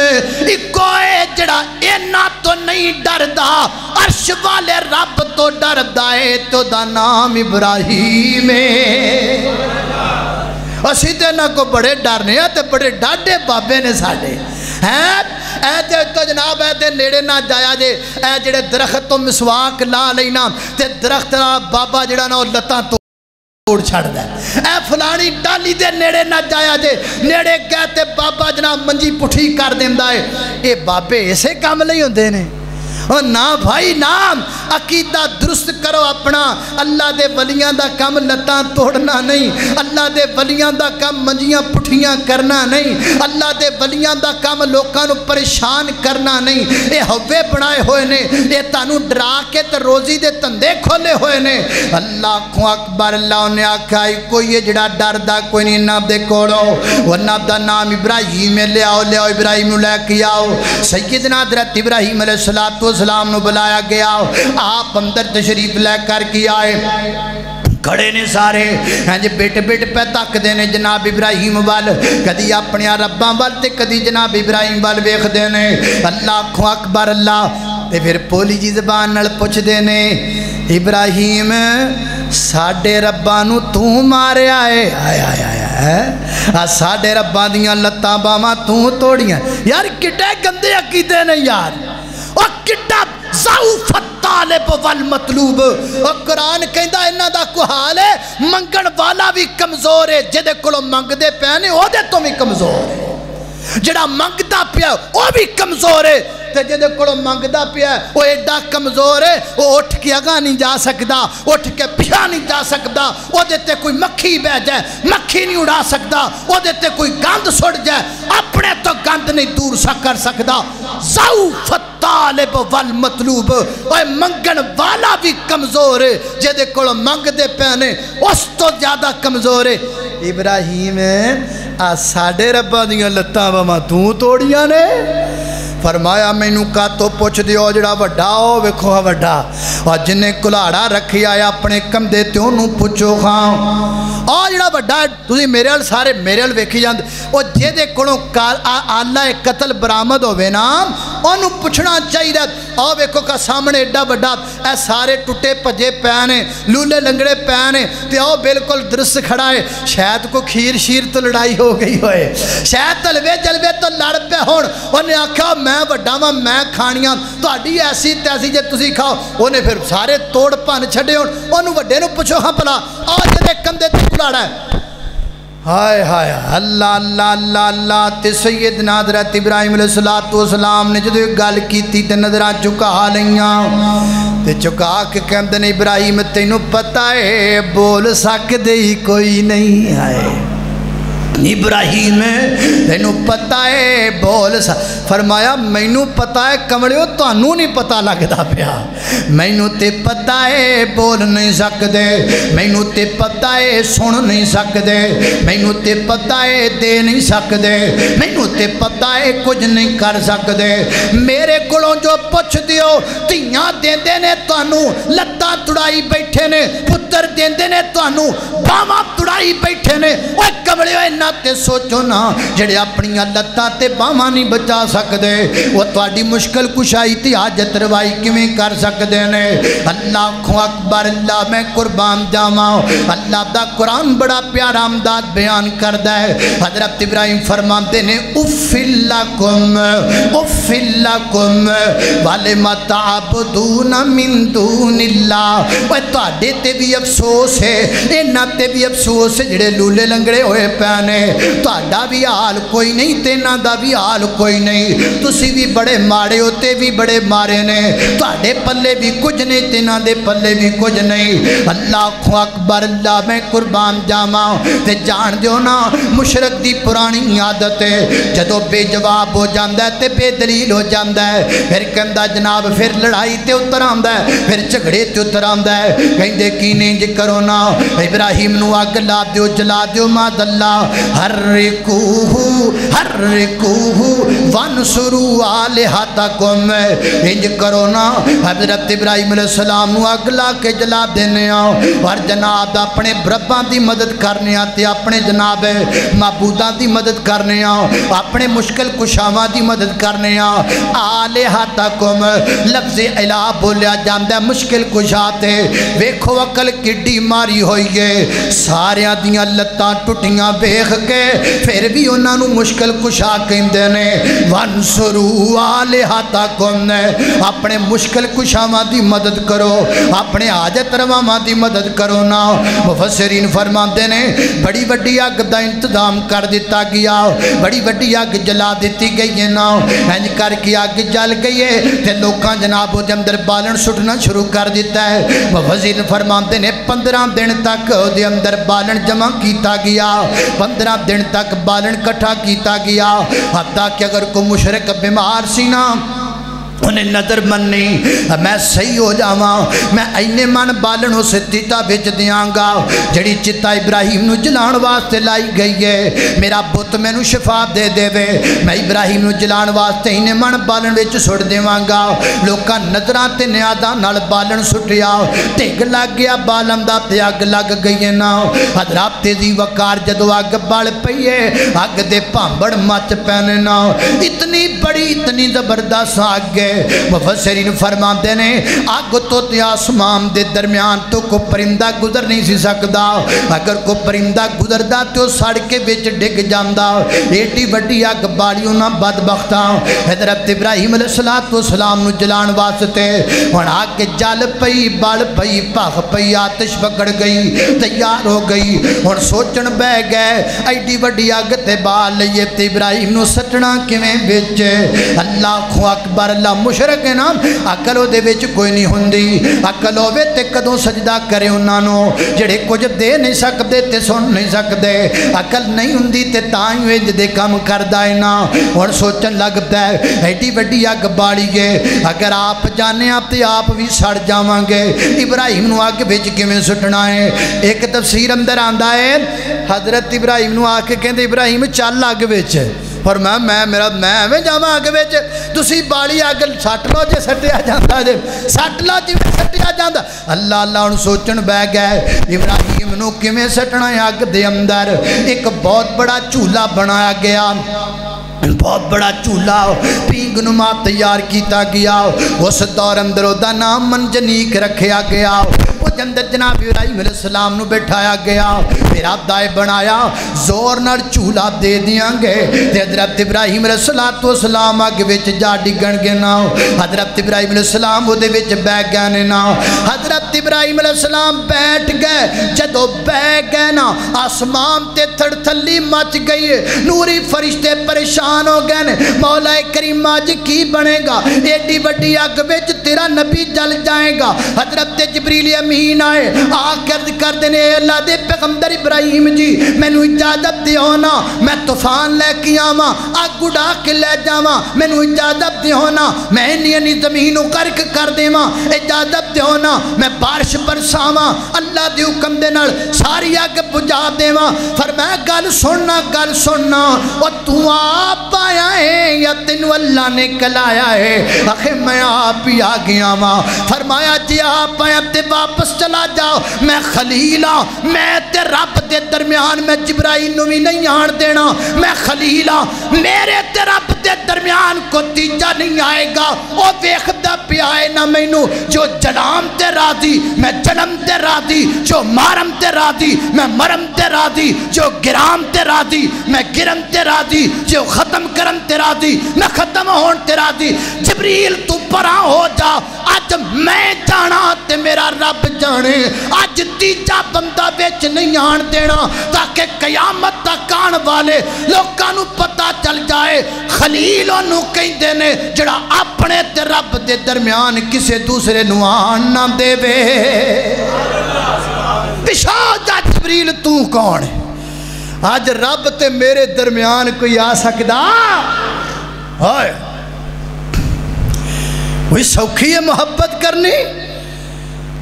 کوئی جڑا اینا تو نہیں ڈردا, عرش والے رب تو ڈردا ہے, تو دا نام ابراہیم ہے. اسی تے نہ کو بڑے ڈرنے ہیں تے بڑے ڈاڈے بابے نے ساڑے ہیں. اے تے تو جناب اے تے نیڑے نہ جایا جے, اے جڑے درخت تو مسواک لا لینا تے درخت بابا جڑا نا لتاں تو توڑ چھڑ دے. اے فلانی ڈالی دے نیڑے نہ جایا جے, نیڑے گئے تے بابا جناب منجی پٹھی کر دیندہ ہے. اے بابے ایسے کام لئی ہوندے نے. اور نا بھائی نام عقیدہ درست کرو اپنا. اللہ دے ولیاں دا کم لتاں توڑنا نہیں, اللہ دے ولیاں دا کم منجیاں پٹھیاں کرنا نہیں, اللہ دے ولیاں دا کم لوکاں نو پریشان کرنا نہیں. اے ہوے بنائے ہوئے نے, اے تانوں ڈرا کے تے روزی دے تندے کھولے ہوئے نے. اللہ اکبر, اللہ نے آکھا کوئی جڑا ڈردا کوئی نہیں ناب دے کولو, ورنہ دا نام ابراہیم لے آؤ, لے آؤ ابراہیم نو لے کے آؤ. سیدنا حضرت ابراہیم علیہ السلام نو بلایا گیا, آپ اندر تشریف لے کر کی آئے. کھڑے نے سارے ہیں بیٹ بیٹ پہ تک دینے جناب ابراہیم وال, کدی اپنے رباں وال تے کدی جناب ابراہیم وال ویکھ دینے. اللہ اکبر, اللہ تے پھر پولی جی زبان نال پوچھ دینے ابراہیم ساڑے رباں نو تو مارے آئے, آئے آئے آئے ساڑے رباں دیاں لتاں باواں تو توڑیاں. یار کٹے گندے عقیدے نے یار, اور کٹا ضعف الطالب والمطلوب. اور قرآن کہندہ انہاں دا کو حال ہے منگن والا بھی کمزور ہے, جدے کلو منگ دے پیانے او دے تو بھی کمزور ہے, جڑا منگ دا پیا او بھی کمزور ہے, تے جدے کلو منگ دا پیا وہ ایڈا کمزور ہے وہ اٹھ کے اگاں نہیں جا سکدا, اٹھ کے پیچھے نہیں جا سکدا. وہ دیتے کوئی مکھی بہ جائے مکھی نہیں اڑا سکدا, وہ دیتے کوئی گند سڑ جائے اپنے تو گند نہیں دور سا کر سکدا. ضعف الطالب والمطلوب, اور منگن والا بھی کمزور ہے, جدے کلو منگ دے پیانے اس تو زیادہ کمزور ہے. ابراہیم ساڑے ربا دیاں لتاں باواں تو توڑیاں نے. فرمایا مینوں کا تو پوچھ دیو جڑا وڈا ہو ویکھو وڈا, اور جنہیں کلاڑا رکھی آیا اپنے کمدے تے انہوں پوچھو خان. اور جڑا وڈا تسی میرے ال سارے میرے ال ویکھی جاندے, اور جے دے کولوں آلہ قتل برآمد ہوے نا انہوں پوچھنا چاہیے. اور ویکھو کا سامنے ایڈا وڈا اے سارے ٹوٹے پجے پیانے لولے لنگڑے پیانے تے او بالکل درست کھڑا ہے. شاید کو کھیر شیر تو لڑائی ہو گئی ہوئے, شاید تلوے جلوے تو لڑ پہ ہون. انہیں آکھا میں وڈا ماں میں کھانیاں تہاڈی ایسی تیسی جے تسی کھاؤ. انہیں پھر سارے توڑ پن چھڈے ہون, انہوں وڈے نو پوچھو ہاں بلا آ جدے کندھے تے کلاڑا ہے. ہائے ہائے اللہ اللہ اللہ اللہ. تے سیدنا حضرت ابراہیم علیہ السلام نے جدو گل کیتی تے نظراں چکا لیاں تے چکا کے کہندے نے ابراہیم تینوں پتہ ہے بول سکدے ہی کوئی نہیں ہے. ابراہیم تینوں پتہ ہے بول سا فرمایا مینوں پتہ ہے کمڑیو تانوں نہیں پتہ لگدا پیا مینوں تے پتہ ہے بول نہیں سکدے مینوں تے پتہ ہے سن نہیں سکدے مینوں تے پتہ ہے دے نہیں سکدے مینوں تے پتہ ہے کچھ نہیں کر سکدے میرے کولوں جو پوچھ دیو تیاں دیندے نے تانوں لتاں تڑائی بیٹھے نے پتر دیندے نے تانوں باواں تڑائی بیٹھے نے اوے کمڑیو انہاں تے سوچو نا جڑے اپنی لتاں تے باواں نہیں بچا سکدے وہ تواڈی مشکل کشائی تے حاجت روائی کیویں کر سکدے نے اللہ اکبر اللہ میں قربان جاواں اللہ دا قرآن بڑا پیارا امداد بیان کردا ہے حضرت ابراہیم فرماندے نے افل لکم ولم تعبدون من دون اللہ اوے تواڈے تے بھی افسوس ہے انہاں تے بھی افسوس ہے جڑے لولے لنگڑے ہوئے پیانے تہاڈا بھی حال کوئی نہیں تے انہاں دا بھی حال کوئی نہیں تسی بھی بڑے ماڑے ہوتے بھی بڑے مارے نے تہاڈے پلے بھی کچھ نہیں تے انہاں دے پلے بھی کچھ نہیں اللہ اکبر اللہ میں قربان جاواں تے جان دیو نا مشرک دی پرانی عادت ہے جدوں بے جواب ہو جاندا ہے تے بے دلیل ہو جاندا ہے پھر کہندا جناب پھر لڑائی تے اتر آندا ہے پھر جھگڑے تے اتر آندا ہے کہندے کی نہیں جی کرو نا ابراہیم نو اگ لا دیو جلا دیو ماد اللہ حرکوہ وانصروا آلہتکم انج کرو نا حضرت ابراہیم علیہ السلام نو اگ لا کے جلا دینے اور جناب اپنے رباں دی مدد کرنے تے اپنے جناب معبوداں دی مدد کرنے اپنے مشکل کشاواں دی مدد کرنے آلہتکم لفظ الہ بولیا جاندا ہے مشکل کشا تے ویکھو عقل کڈی ماری ہوئی ہے ساریاں دیاں لتاں ٹٹیاں ویکھ کے پھر بھی انہاں نو مشکل کشا کہندے نے وانصروا آلہتکم اپنے مشکل کشاواں دی مدد کرو اپنے حاجت رواواں دی مدد کرو نا مفسرین فرماندے نے بڑی وڈی اگ دا انتظام کر دیتا گیا بڑی وڈی اگ جلا دیتی گئی ہے نا انج کر کے اگ جل گئی ہے تے لوکاں جناب دے اندر بالن سٹنا شروع کر دیتا ہے مفسرین فرماندے نے 15 دن تک دے اندر بالن جمع کیتا گیا 15 دن تک بالن کٹھا کیتا گیا حتیٰ کہ اگر کوئی مشرک بیمار سی نا انہیں نظر مننی میں صحیح ہو جاواں میں اینے من بالن اسے چتا بچ دیاں گا جڑی چتا ابراہیم نو جلان واسطے لائی گئی ہے میرا بت میں نو شفا دے دے وے میں ابراہیم نو جلان واسطے اینے من بالن وچ سٹ دیواں گا لوکاں نظراں تے نیاداں نال بالن سٹیا ٹھگ لگ گیا بالن دا تے اگ لگ گئی ہے نا حضرات تیزی وقار جدو اگ بڑھ پئی ہے اگ دے بھانبڑ مچ پینے نا اتنی بڑی اتنی زبردست اگ ہے مفسرین فرماتے نے آگ تو تے آسمان دے درمیان تو کو پرندہ گزر نہیں سی سکدا اگر کو پرندہ گزردا تو سڑ کے وچ ڈگ جاندا ایڈی وڈی اگ بالیوں نہ بدبختاں حضرت ابراہیم علیہ السلام نو جلان واسطے ہن اگ جل پئی بل پئی بھخ پئی آتش پکڑ گئی تیار ہو گئی ہن سوچن بہ گئے ایڈی وڈی اگ تے بال لئیے تے ابراہیم نو سٹنا کیویں وچ اللہ اکبر اللہ مشرک ہے نا عقل دے وچ کوئی نہیں ہوندی عقل ہوے تے کدوں سجدہ کرے انہاں نو جڑے کچھ دے نہیں سکدے تے سن نہیں سکدے عقل نہیں ہوندی تے تاں ہی انج دے کم کردا ہے نا ہن سوچن لگدا ہے ایڈی وڈی اگ بالی گئے اگر آپ جانے آپ تے آپ بھی سڑ جاواں گے ابراہیم نو اگ وچ کیویں سٹنا ہے ایک تفسیر اندر آندا ہے حضرت ابراہیم نو آ کے کہندے ابراہیم چل اگ وچ اور میں جاواں اگ وچ تسی بالی اگ سٹ لو جے سٹیا جاندا جے سٹ لو جے سٹیا جاندا اللہ اللہ ہن سوچن بہ گئے ابراہیم نو کیویں سٹنا ہے اگ دے اندر ایک بہت بڑا چولہا بنایا گیا بہت بڑا چولہا پینگ نما تیار کیتا گیا اس دور اندر دا نام منجنیک رکھیا گیا وہ اندر جناب ابراہیم علیہ السلام نو بٹھایا گیا پھر آپ دائے بنایا زور نر چولہا دے دیاں گے حضرت ابراہیم علیہ السلام آگے وچ جا ڈگن گے نا حضرت ابراہیم علیہ السلام وہ دے وچ بیٹھ گئے نا حضرت ابراہیم علیہ السلام بیٹھ گئے جدو بیٹھ گئے نا آسمان تے تھڑ تھلی مچ گئی نوری فرشتے پریشان ہو گئے مولا کریم آج کی بنے گا ایڈی وڈی اگ وچ تیرا نبی جل جائے گا حضرت جبریل زمین آئے آکر کر دینے اللہ دے پیغمبر ابراہیم جی مینو اجازت دیو نا میں طوفان لے کے آواں اگ اڑا کے لے جاواں مینو اجازت دیو نا میں انہی زمینوں غرق کر دیواں اجازت دیو نا میں بارش برساواں اللہ دے حکم دے نال ساری اگ بجھا دیواں فرمایا گل سننا او تو آپ آیا ہے یا تینو اللہ نے کلایا ہے آخر میں آپ ہی آ گیا ماں فرمایا جی آپ آیا تے واپس چلا جاؤ میں خلیلہ میں تے رب دے درمیان میں جبرائیل نو بھی نہیں آن دینا میں خلیلہ میرے تے رب دے درمیان کو تیجا نہیں آئے گا او ویخدہ پی آئے نہ مینو جو جنام تے راضی میں جنم تے راضی جو مارم تے راضی میں مرم تے راضی جو گرام تے راضی میں گرم تے راضی جو ختم کرم تے راضی میں ختم ہون تے راضی جبریل تو پرا ہو جا آج میں جانا تے میرا رب جانے آج تیجا بندہ بیچ نہیں آن دینا تاکہ قیامت تک آن والے لوگاں نو پتہ چل جائے خلیلوں نو کہیں دینے جڑا اپنے تے رب دے درمیان کسے دوسرے نو آن نہ دے بے پشا جا جبریل تو کون ہے آج رب تے میرے درمیان کوئی آ سکدا ہائے وہی سوکھی ہے محبت کرنی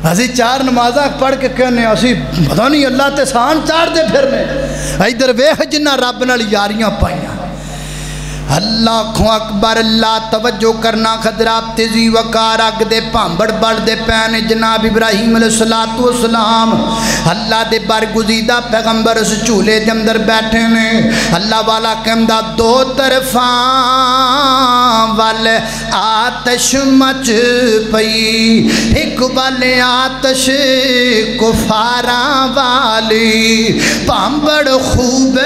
اسی 4 نمازہ پڑھ کے کہنے اسی پتہ نہیں اللہ تے سان چاڑ دے پھرنے ادھر ویکھ جنہ رب نال یاریاں پائیاں اللہ کو اکبر اللہ توجہ کرنا خضرات تیزی وقار اگ دے پامبڑ بڑھ دے پین جناب ابراہیم علیہ السلام اللہ دے برگزیدہ پیغمبر اس چولے دے اندر بیٹھے نے اللہ والا کہندہ 2 طرفاں والے آتش مچ پئی ایک والے آتش کفاراں والی پامبڑ خوب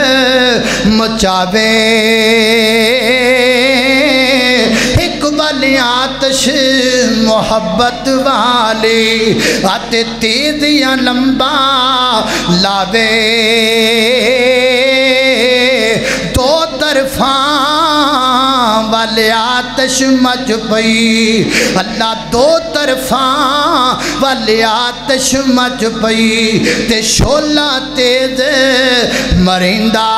مچاوے ایک والی آتش محبت والی آتے تیزیاں لمبا لاوے 2 طرفاں والے آتش مچ پئی اللہ 2 طرفاں والے آتش مچ پئی تے شولا تیز مرندہ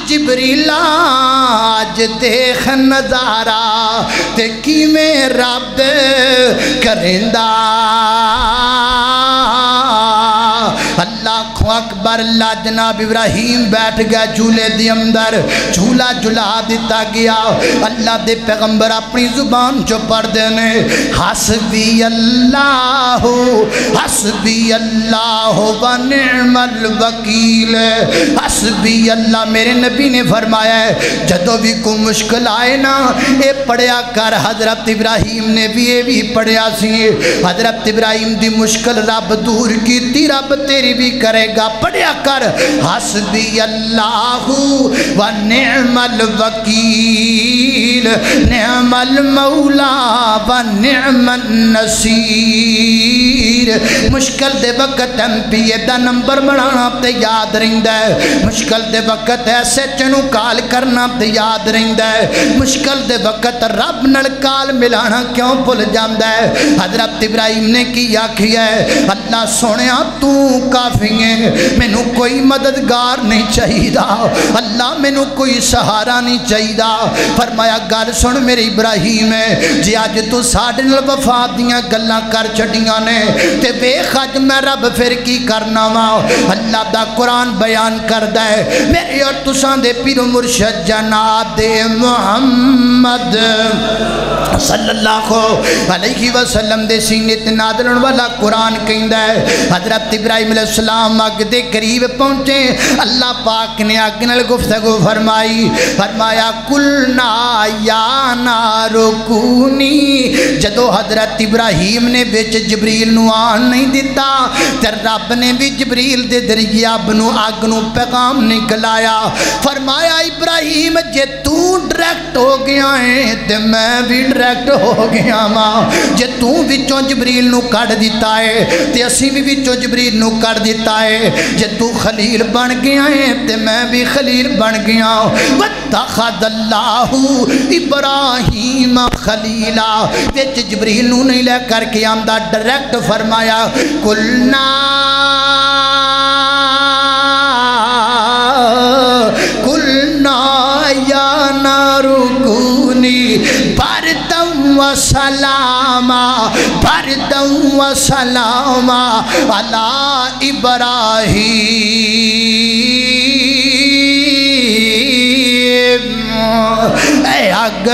جبریل آج دیکھ نظارہ تے کی میں رب کرندہ اللہ کو اکبر اللہ جناب ابراہیم بیٹھ گیا جھولے دی اندر جھولا جھلا دیتا گیا اللہ دے پیغمبر اپنی زبان جو پڑھ دینے حسبی اللہ و نعم الوکیل حسبی اللہ میرے نبی نے فرمایا ہے جدو بھی کوئی مشکل آئے نا اے پڑھیا کر حضرت ابراہیم نے بھی اے بھی پڑھیا سی حضرت ابراہیم دی مشکل رب دور کی تی رب تیری بھی کرے گا پڑھیا کر حسبی اللہ و نعم الوکیل نعم المولا و نعم النصیر مشکل دے وقت M P a the number بڑھانا تے یاد رہندا ہے مشکل دے وقت ایسے چنو کال کرنا تے یاد رہندا ہے مشکل دے وقت رب نال کال ملانا کیوں بھول جاندا ہے حضرت ابراہیم نے کی آکھیا ہے اللہ سونیا تو کافی ہے مینو کوئی مددگار نہیں چاہیے اللہ مینو کوئی سہارا نہیں چاہیے فرمایا گل سن میرے ابراہیم ہے جی اج تو ساڈے نال وفا دیاں گلاں کر چھڈیاں نے تے ویکھ اج میں رب پھر کی کرنا وا اللہ دا قرآن بیان کردا ہے میرے اور تساں دے پیر و مرشد جناب محمد صلی اللہ علیہ وسلم دے سینے تے نازل ہون والا قرآن کہندا ہے حضرت ابراہیم علیہ السلام اگ دے قریب پہنچے اللہ پاک نے اگ نال گفتگو فرمائی فرمایا کلنا یا نار کونی جدو حضرت ابراہیم نے وچ جبریل نو آن نہیں دیتا تے رب نے بھی جبریل دے ذریعے اگ نو پیغام نکلایا فرمایا ابراہیم ابراہیم جے تو ڈائریکٹ ہو گیا ہے تے میں بھی ڈائریکٹ ہو گیا ماں جے تو وچوں جبریل نو کڑ دیتا ہے تے اسی بھی وچوں جبریل نو کڑ دیتا ہے جے تو خلیل بن گیا ہے تے میں بھی خلیل بن گیا واتخذ اللہ ابراہیم خلیلا وچ جبریل نو نہیں لے کر کے آمدہ ڈائریکٹ فرمایا قلنا یا نار کونی بردم و سلاما بردم و سلاما علی ابراہیم اے آگ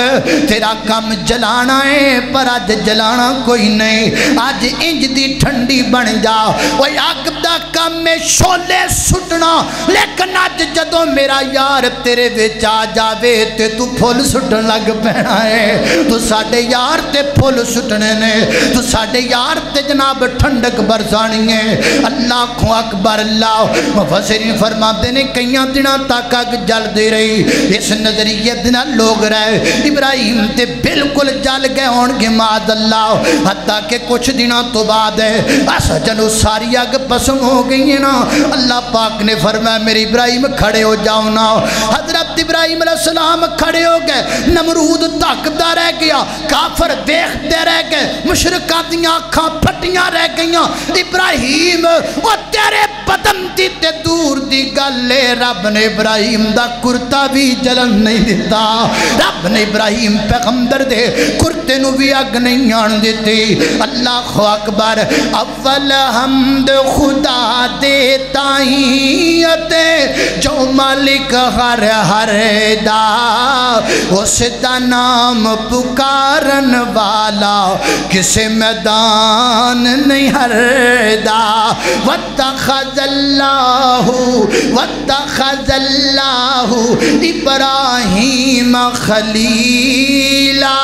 تیرا کم جلانا ہے پر آج جلانا کوئی نہیں آج انج دی ٹھنڈی بن جا وہ آگ دا کم میں شولے سٹنا لیکن آج جدو میرا یار تیرے وچ آ جاوے تے تو پھول سٹن لگ پینا ہے تو ساڑھے یار تے پھول سٹنے نے تو ساڑھے یار تے جناب ٹھنڈک برسانی ہے اللہ کو اکبر اللہ مفسرین فرما دینے کئیاں دینا تاک آگ جل دے رہی اس نظریہ دینا لوگ رہے ابراہیم تے بالکل جل گئے ہونگے معاذ اللہ حتیٰ کہ کچھ دنوں تو بعد ہے ایسا جنو ساری آگ پسم ہو گئی نا اللہ پاک نے فرمایا میری ابراہیم کھڑے ہو جاؤ نا حضرت ابراہیم علیہ السلام کھڑے ہو گئے نمرود تاکدہ رہ گیا کافر دیکھتے رہ گئے مشرکان دیاں آنکھاں پھٹیاں رہ گئیاں ابراہیم وہ تیرے بدن دی تے دور دی گلے رب نے ابراہیم دا کرتا بھی جلن نہیں دیتا رب نے ابراہیم پیغمبر دے کرتے نو بھی اگ نہیں آن دیتی اللہ اکبر اول حمد خدا دیتا ہی جو مالک ہر ہر دا اس دا نام پکارن والا کسے میدان نہیں ہر دا واتخذ اللہ ابراہیم خلیلا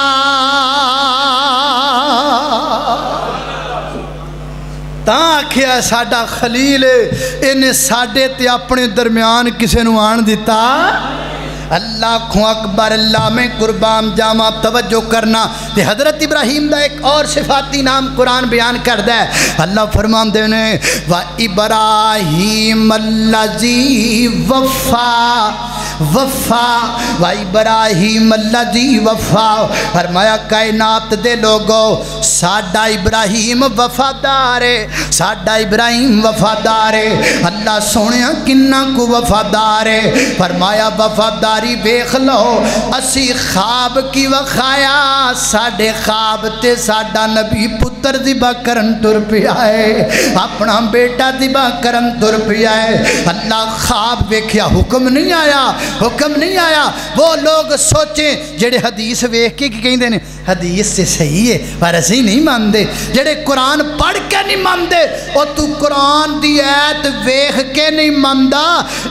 تاں کیا ساڑھا خلیل انہیں ساڑھے تے اپنے درمیان کسے نو آن دیتا اللہ کو اکبر اللہ میں قربان جامع توجہ کرنا تے حضرت ابراہیم دا ایک اور صفاتی نام قرآن بیان کر دے اللہ فرمان دینے وَإِبْرَاهِيمَ الَّذِي وَفَّا وَإِبْرَاهِيمَ الَّذِي وَفَّا فرمایا کائنات دے لوگو ساڑھا ابراہیم وفادار ہے ساڑھا ابراہیم وفادار ہے اللہ سونیا کنہ کو وفادار ہے فرمایا وفاداری بیخ لو اسی خواب کی وخایا ساڑھے خواب تے ساڑھا نبی پتر ذبح کرن تر پیا ہے اپنا بیٹا ذبح کرن تر پیا ہے اللہ خواب بیکھیا حکم نہیں آیا وہ لوگ سوچیں جڑے حدیث ویکھ کے کہیں دینے حدیث سے صحیح ہے پر اسی نہیں ماندے جڑے قرآن پڑھ کے نہیں ماندے اور تو قرآن دی ایت ویکھ کے نہیں ماندا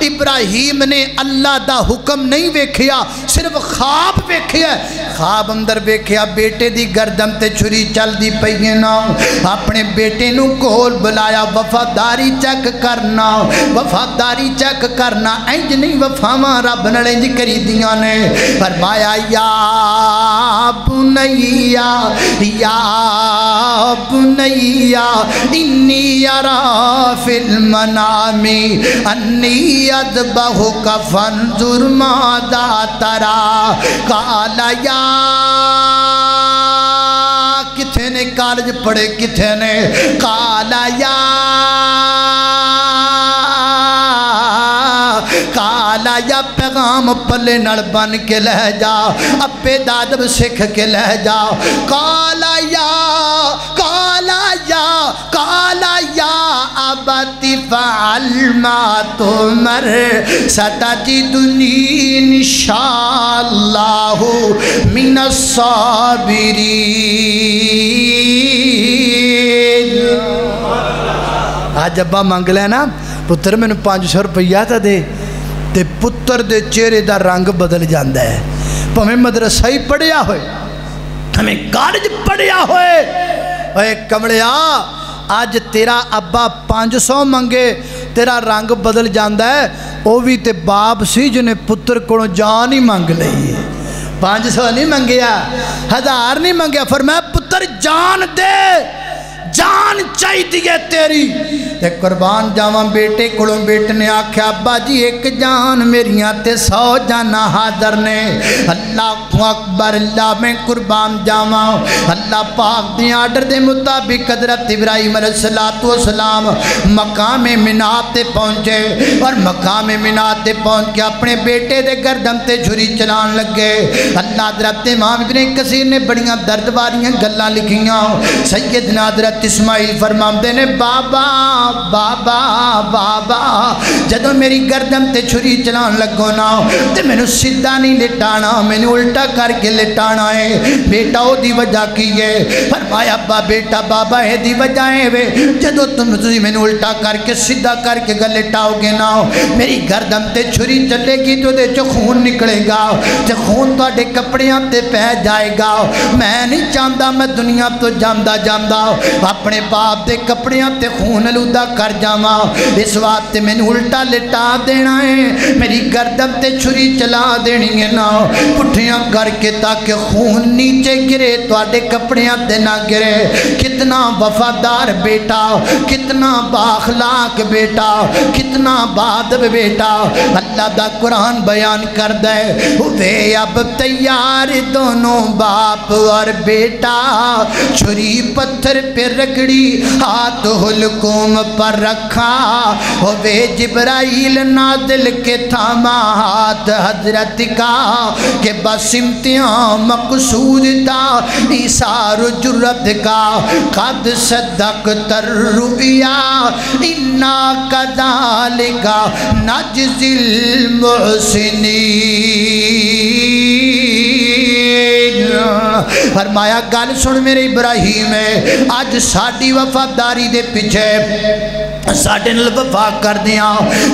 ابراہیم نے اللہ دا حکم نہیں ویکھیا صرف خواب ویکھیا خواب اندر ویکھیا بیٹے دی گردن تے چھری چل دی پئیے نا اپنے بیٹے نو کول بلایا وفاداری چیک کرنا انج نہیں وفاواں رب نال انج کری دیاں نے فرمایا یا بنیا انی ارا فی المنام انی اذبحک فانظر ماذا تری قال یا کتھے نے کالج پڑھے کتھے نے قال یا پیغام پلے نڑ بن کے لہ جا اپے دادب سکھ کے لہ جا کالا یا ابتی فعل ما تمر ستجدنی انشاءاللہ من الصابرین آج ابا مانگ لینا پتر میں نے 500 روپیہ تا دے تے پتر دے چہرے دا رنگ بدل جاندہ ہے پہمیں مدرسہ ہی پڑھیا ہوئے ہمیں کالج پڑھیا ہوئے اے کمڑیا آج تیرا ابا 500 منگے تیرا رنگ بدل جاندہ ہے وہ بھی تے باپ سی جنہیں پتر کو جان ہی منگ لئی 500 نہیں منگیا 1000 نہیں منگیا فرمایا پتر جان دے جان چاہیے تیری تے قربان جاواں بیٹے کولوں بیٹے نے آکھیا ابا جی ایک جان میریاں تے 100 جانا حاضر نے اللہ اکبر اللہ میں قربان جاواں اللہ پاک دی آرڈر دے مطابق حضرت ابراہیم علیہ السلام مقام منات تے پہنچے اور مقام منات تے پہنچ کے اپنے بیٹے دے گردن تے چھری چلان لگے اللہ حضرت امام ابن کثیر نے بڑیاں درد والیاں گلاں لکھیاں سیدنا حضرت اسماعیل فرماندے نے بابا بابا بابا جدو میری گردن تے چھری چلان لگو نا تے میں نو سیدھا نہیں لٹانا میں نو الٹا کر کے لٹانا ہے بیٹا او دی وجہ کی ہے فرمایا ابا بیٹا بابا ہے دی وجہ ہے وے جدو تم میں نو الٹا کر کے سیدھا کر کے گل لٹاؤ گے نا میری گردن تے چھری چلے گی تو دے چو خون نکلے گا تے خون تو اڈے کپڑیاں تے پہ جائے گا میں نہیں چاہتا میں دنیا تو جاندہ جاندہ اپنے باپ دے کپڑیاں تے خون لودہ کر جاواں اس واسطے میں نے الٹا لٹا دینا ہے میری گردن تے چھری چلا دینی ہے نا پٹھیاں کر کے تاکہ خون نیچے گرے تو آڈے کپڑیاں تے نہ گرے کتنا وفادار بیٹا کتنا باخلاق بیٹا کتنا بادب بیٹا اللہ دا قرآن بیان کر دے ہوئے اب تیار دونوں باپ اور بیٹا چھری پتھر پہ رگڑی ہاتھ حلقوم پر رکھا ہوئے جبرائیل نازل کے تھاما ہاتھ حضرت کا کہ بس امتحان مقصود تھا ایثار جرت کا قد صدقت الرؤیا انا کذالک نجزی المحسنین فرمایا گل سن میرے ابراہیم ہے آج ساڑی وفاداری دے پیچھے ساڑھے نل وفا کر دیا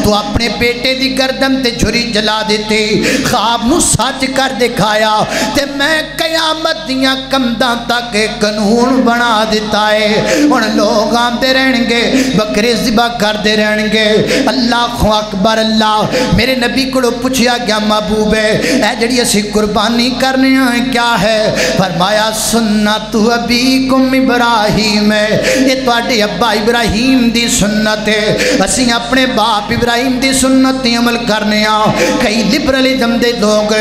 تو اپنے بیٹے دی گردن تے چھری جلا دیتی خواب نو سچ کر دکھایا تے میں قیامت دیاں کمداں تک قانون بنا دیتا ہے ان لوگ آندے رہن گے بکرے ذبح کر دے رہن گے اللہ اکبر اللہ میرے نبی کو پوچھیا گیا محبوب ہے اے جڑی اسی قربانی کرنے ہیں کیا ہے فرمایا سنت ابیکم ابراہیم ہے یہ تواڈے ابا ابراہیم دی سنت ہے اسی اپنے باپ ابراہیم دی سنت عمل کرنے ہیں کئی لبرلزم دے لوگ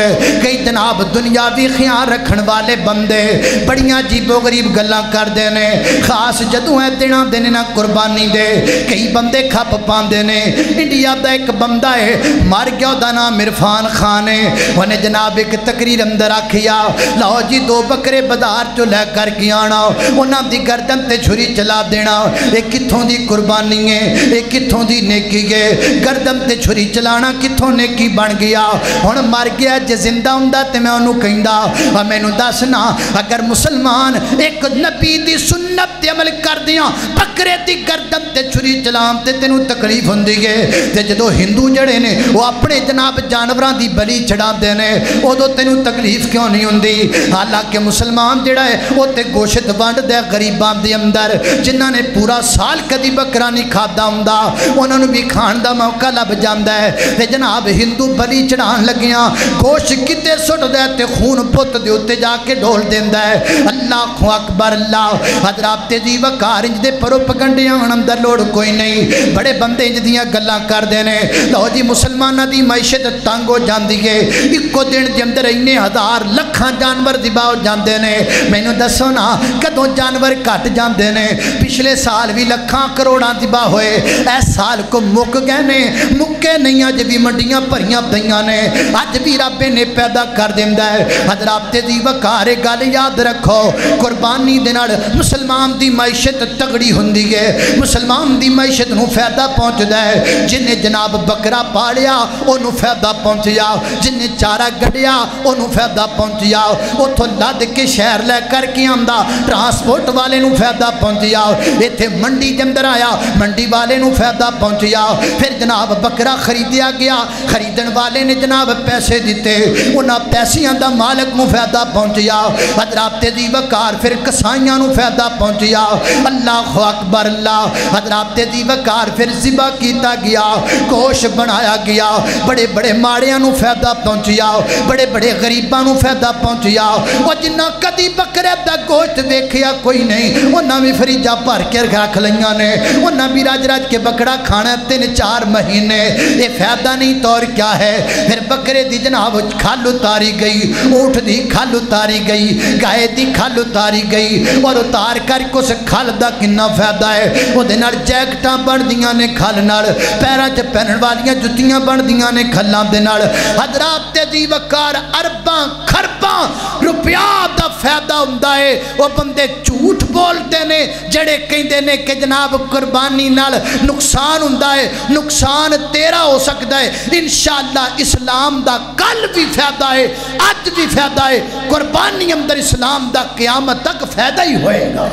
کئی جناب دنیاوی خیال رکھن والے بندے بڑیاں عجیب و غریب گلاں کر دینے خاص جدوں ہے دینا دینے نہ قربانی دے کئی بندے کھپ پاندے نے انڈیا دا ایک بندہ ہے مار گیا دا نام عرفان خان ہے انہیں جناب ایک تقریر اندر آکھیا لاؤ جی 2 بکرے بازار چو لے کر کے آنا انہاں دی گردن تے چھری چلا دینا ایک کتھوں دی قربانی ہے ایک کتھوں دی نیکی ہے گردن تے چھری چلانا کتھوں نیکی بن گیا ہن مر گیا جے زندہ ہوندا تے میں انہوں کہندا مینوں دسنا اگر مسلمان ایک نبی دی سنت تے عمل کر دیاں بکرے دی گردن تے چھری چلام تے تینوں تکلیف ہوندی ہے تے جدو ہندو جڑے نے وہ اپنے جناب جانوراں دی بلی چڑھا دے نے ادو تینوں تکلیف کیوں نہیں ہوندی حالانکہ مسلمان جڑا ہے وہ تے گوشت وانڈ دے غریباں دے اندر جنہاں نے پورا سال کدی بکرا نہیں کھادا ہوندا انہاں نوں بھی کھان دا موقع لب جاندا ہے تے جناب ہندو بلی چڑھان لگیاں گوشت کتے سٹ دے تے خون پت دے اوتے جا کے ڈول دیندا ہے اللہ اکبر اللہ حضرات تے وقار انج دے پروپگنڈیاں اندر لوڑ کوئی نہیں بڑے بندے انج دیاں گلاں کر دے نے لو جی مسلماناں دی معیشت تنگ ہو جاندی ہے اکو دن دے اندر اینے ہزار لکھاں جانور ذبح ہو جاندے نے مینوں دسو نا کدوں جانور گھٹ جاندے نے پچھلے سال بھی لکھاں کروڑاں ذبح ہوئے اس سال کو مک گئے نے مکے نہیں اج بھی منڈیاں بھریاں پئیاں نے اج بھی رب نے پیدا کر دیندا ہے حضرات دی وقار گل یاد رکھو قربانی دے نال مسلمان دی معیشت تگڑی ہوندی ہے مسلمان دی معیشت نو فائدہ پہنچدا ہے جن نے جناب بکرا پالیا اونوں فائدہ پہنچیا جن نے چارہ گڈیا اونوں فائدہ پہنچیا اوتھوں لد کے شہر لے کر کے آندا ٹرانسپورٹ والے نو فائدہ پہنچیا ایتھے منڈی دے اندر آیا منڈی منڈی والے نو فائدہ پہنچیا، پھر جناب بکرا خریدیا گیا، خریدن والے نے جناب پیسے دیتے، انہاں پیسیاں دا مالک نو فائدہ پہنچیا، حضرات دی وقار پھر کسائیاں نو فائدہ پہنچیا، اللہ اکبر اللہ، حضرات دی وقار پھر ذبح کیتا گیا، گوشت بنایا گیا، بڑے بڑے ماڑیاں نو فائدہ پہنچیا، بڑے بڑے غریباں نو فائدہ پہنچیا، اور جنہ کدی بکرے دا گوشت دیکھیا کوئی نہیں، انہاں بھی فریجہ بھر کے رکھ لیاں نے، انہاں بھی راج راج کے بکرا کھانا 3-4 مہینے، یہ فائدہ نہیں طور کیا ہے؟ پھر بکرے دی جناب کھال اتاری گئی، اونٹ دی کھال اتاری گئی، گائے دی کھال اتاری گئی، اور اتار کر کس کھال دا کنہ فائدہ ہے؟ وہ دنال جیکٹاں بڑھ دیاں نے کھال نال، پیرہ چے پہنن والیاں جتیاں بڑھ دیاں نے کھلاں دے نال، حضرات دی وقار ارباں خرباں روپیہ دا فائدہ ہوندہ ہے، وہ بندے جھوٹ بولتے نے جڑے کہندے نے کہ جناب قربانی نال نقصان ہوندہ ہے، نقصان تیرا ہو سکتا ہے، انشاءاللہ اسلام دا کل بھی فائدہ ہے، آج بھی فائدہ ہے، قربانی اندر اسلام دا قیامت تک فائدہ ہی ہوئے گا۔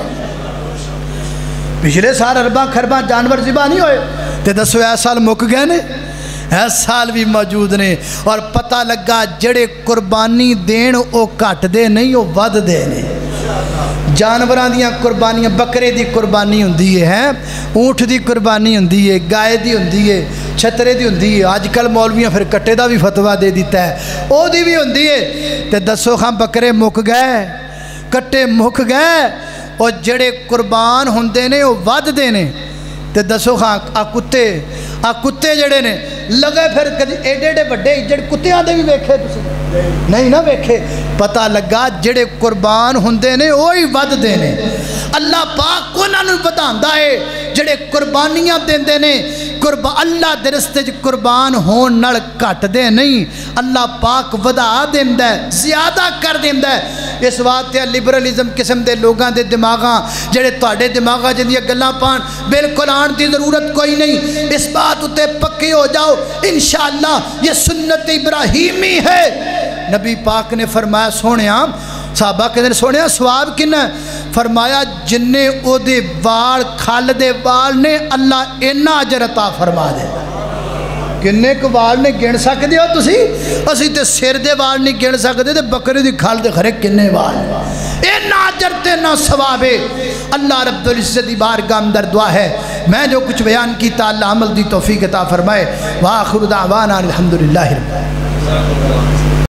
پچھلے سال ارباں خرباں جانور ذبح نہیں ہوئے تے دسو ایس سال مک گئے نے، ایس سال بھی موجود نے، اور پتہ لگا جڑے قربانی دین او کٹ دے نہیں او ود دے نے، جانوراں دیاں قربانیاں، بکرے دی قربانی ہوندی ہے، اونٹ دی قربانی ہوندی ہے، گائے دی ہوندی ہے، چھترے دی ہوندی ہے، آج کل مولویاں پھر کٹے دا بھی فتویٰ دے دیتا ہے، او دی بھی ہوندی ہے، تے دسو خاں بکرے مک گئے، کٹے مک گئے، اور جڑے قربان ہوندے نے وہ ود دے نے، تے دسو خاں آ کتے جڑے نے لگے پھر کدی ایڈے ایڈے بڑے جڑے کتیاں دے بھی ویکھے تسی نہیں نہ ویکھے، پتہ لگا جڑے قربان ہوندے نے وہی ود دے نے، اللہ پاک انہاں نوں بتاندا ہے جڑے قربانیاں دیندے نے، اللہ دے رستے قربان ہون نال کٹ دے نہیں، اللہ پاک ودا دیندا ہے، زیادہ کر دیندا ہے۔ اس واسطے لبرلزم قسم دے لوگاں دے دماغاں جڑے تواڈے دماغاں جدیاں گلاں پان بالکل آن دی ضرورت کوئی نہیں، اس بات اتے پکے ہو جاؤ، انشاءاللہ یہ سنت ابراہیمی ہے۔ نبی پاک نے فرمایا سونیا، صحابہ کے دن سونیا سواب کنا ہے؟ فرمایا جننے او دے وال کھال دے وال نے اللہ اینا اجر عطا فرما دے، کنے کو وال نے گن سکتے ہو تسی؟ اسی تے سر دے وال نہیں گن سکتے تے بکرے دی کھال دے خرے کنے وال، اینا اجر تے نا ثواب ہے۔ اللہ رب العزت دی بارگاہ اندر دعا ہے، میں جو کچھ بیان کیتا اللہ عمل دی توفیق عطا فرمائے، وآخر دعوانا الحمدللہ رب العالمین۔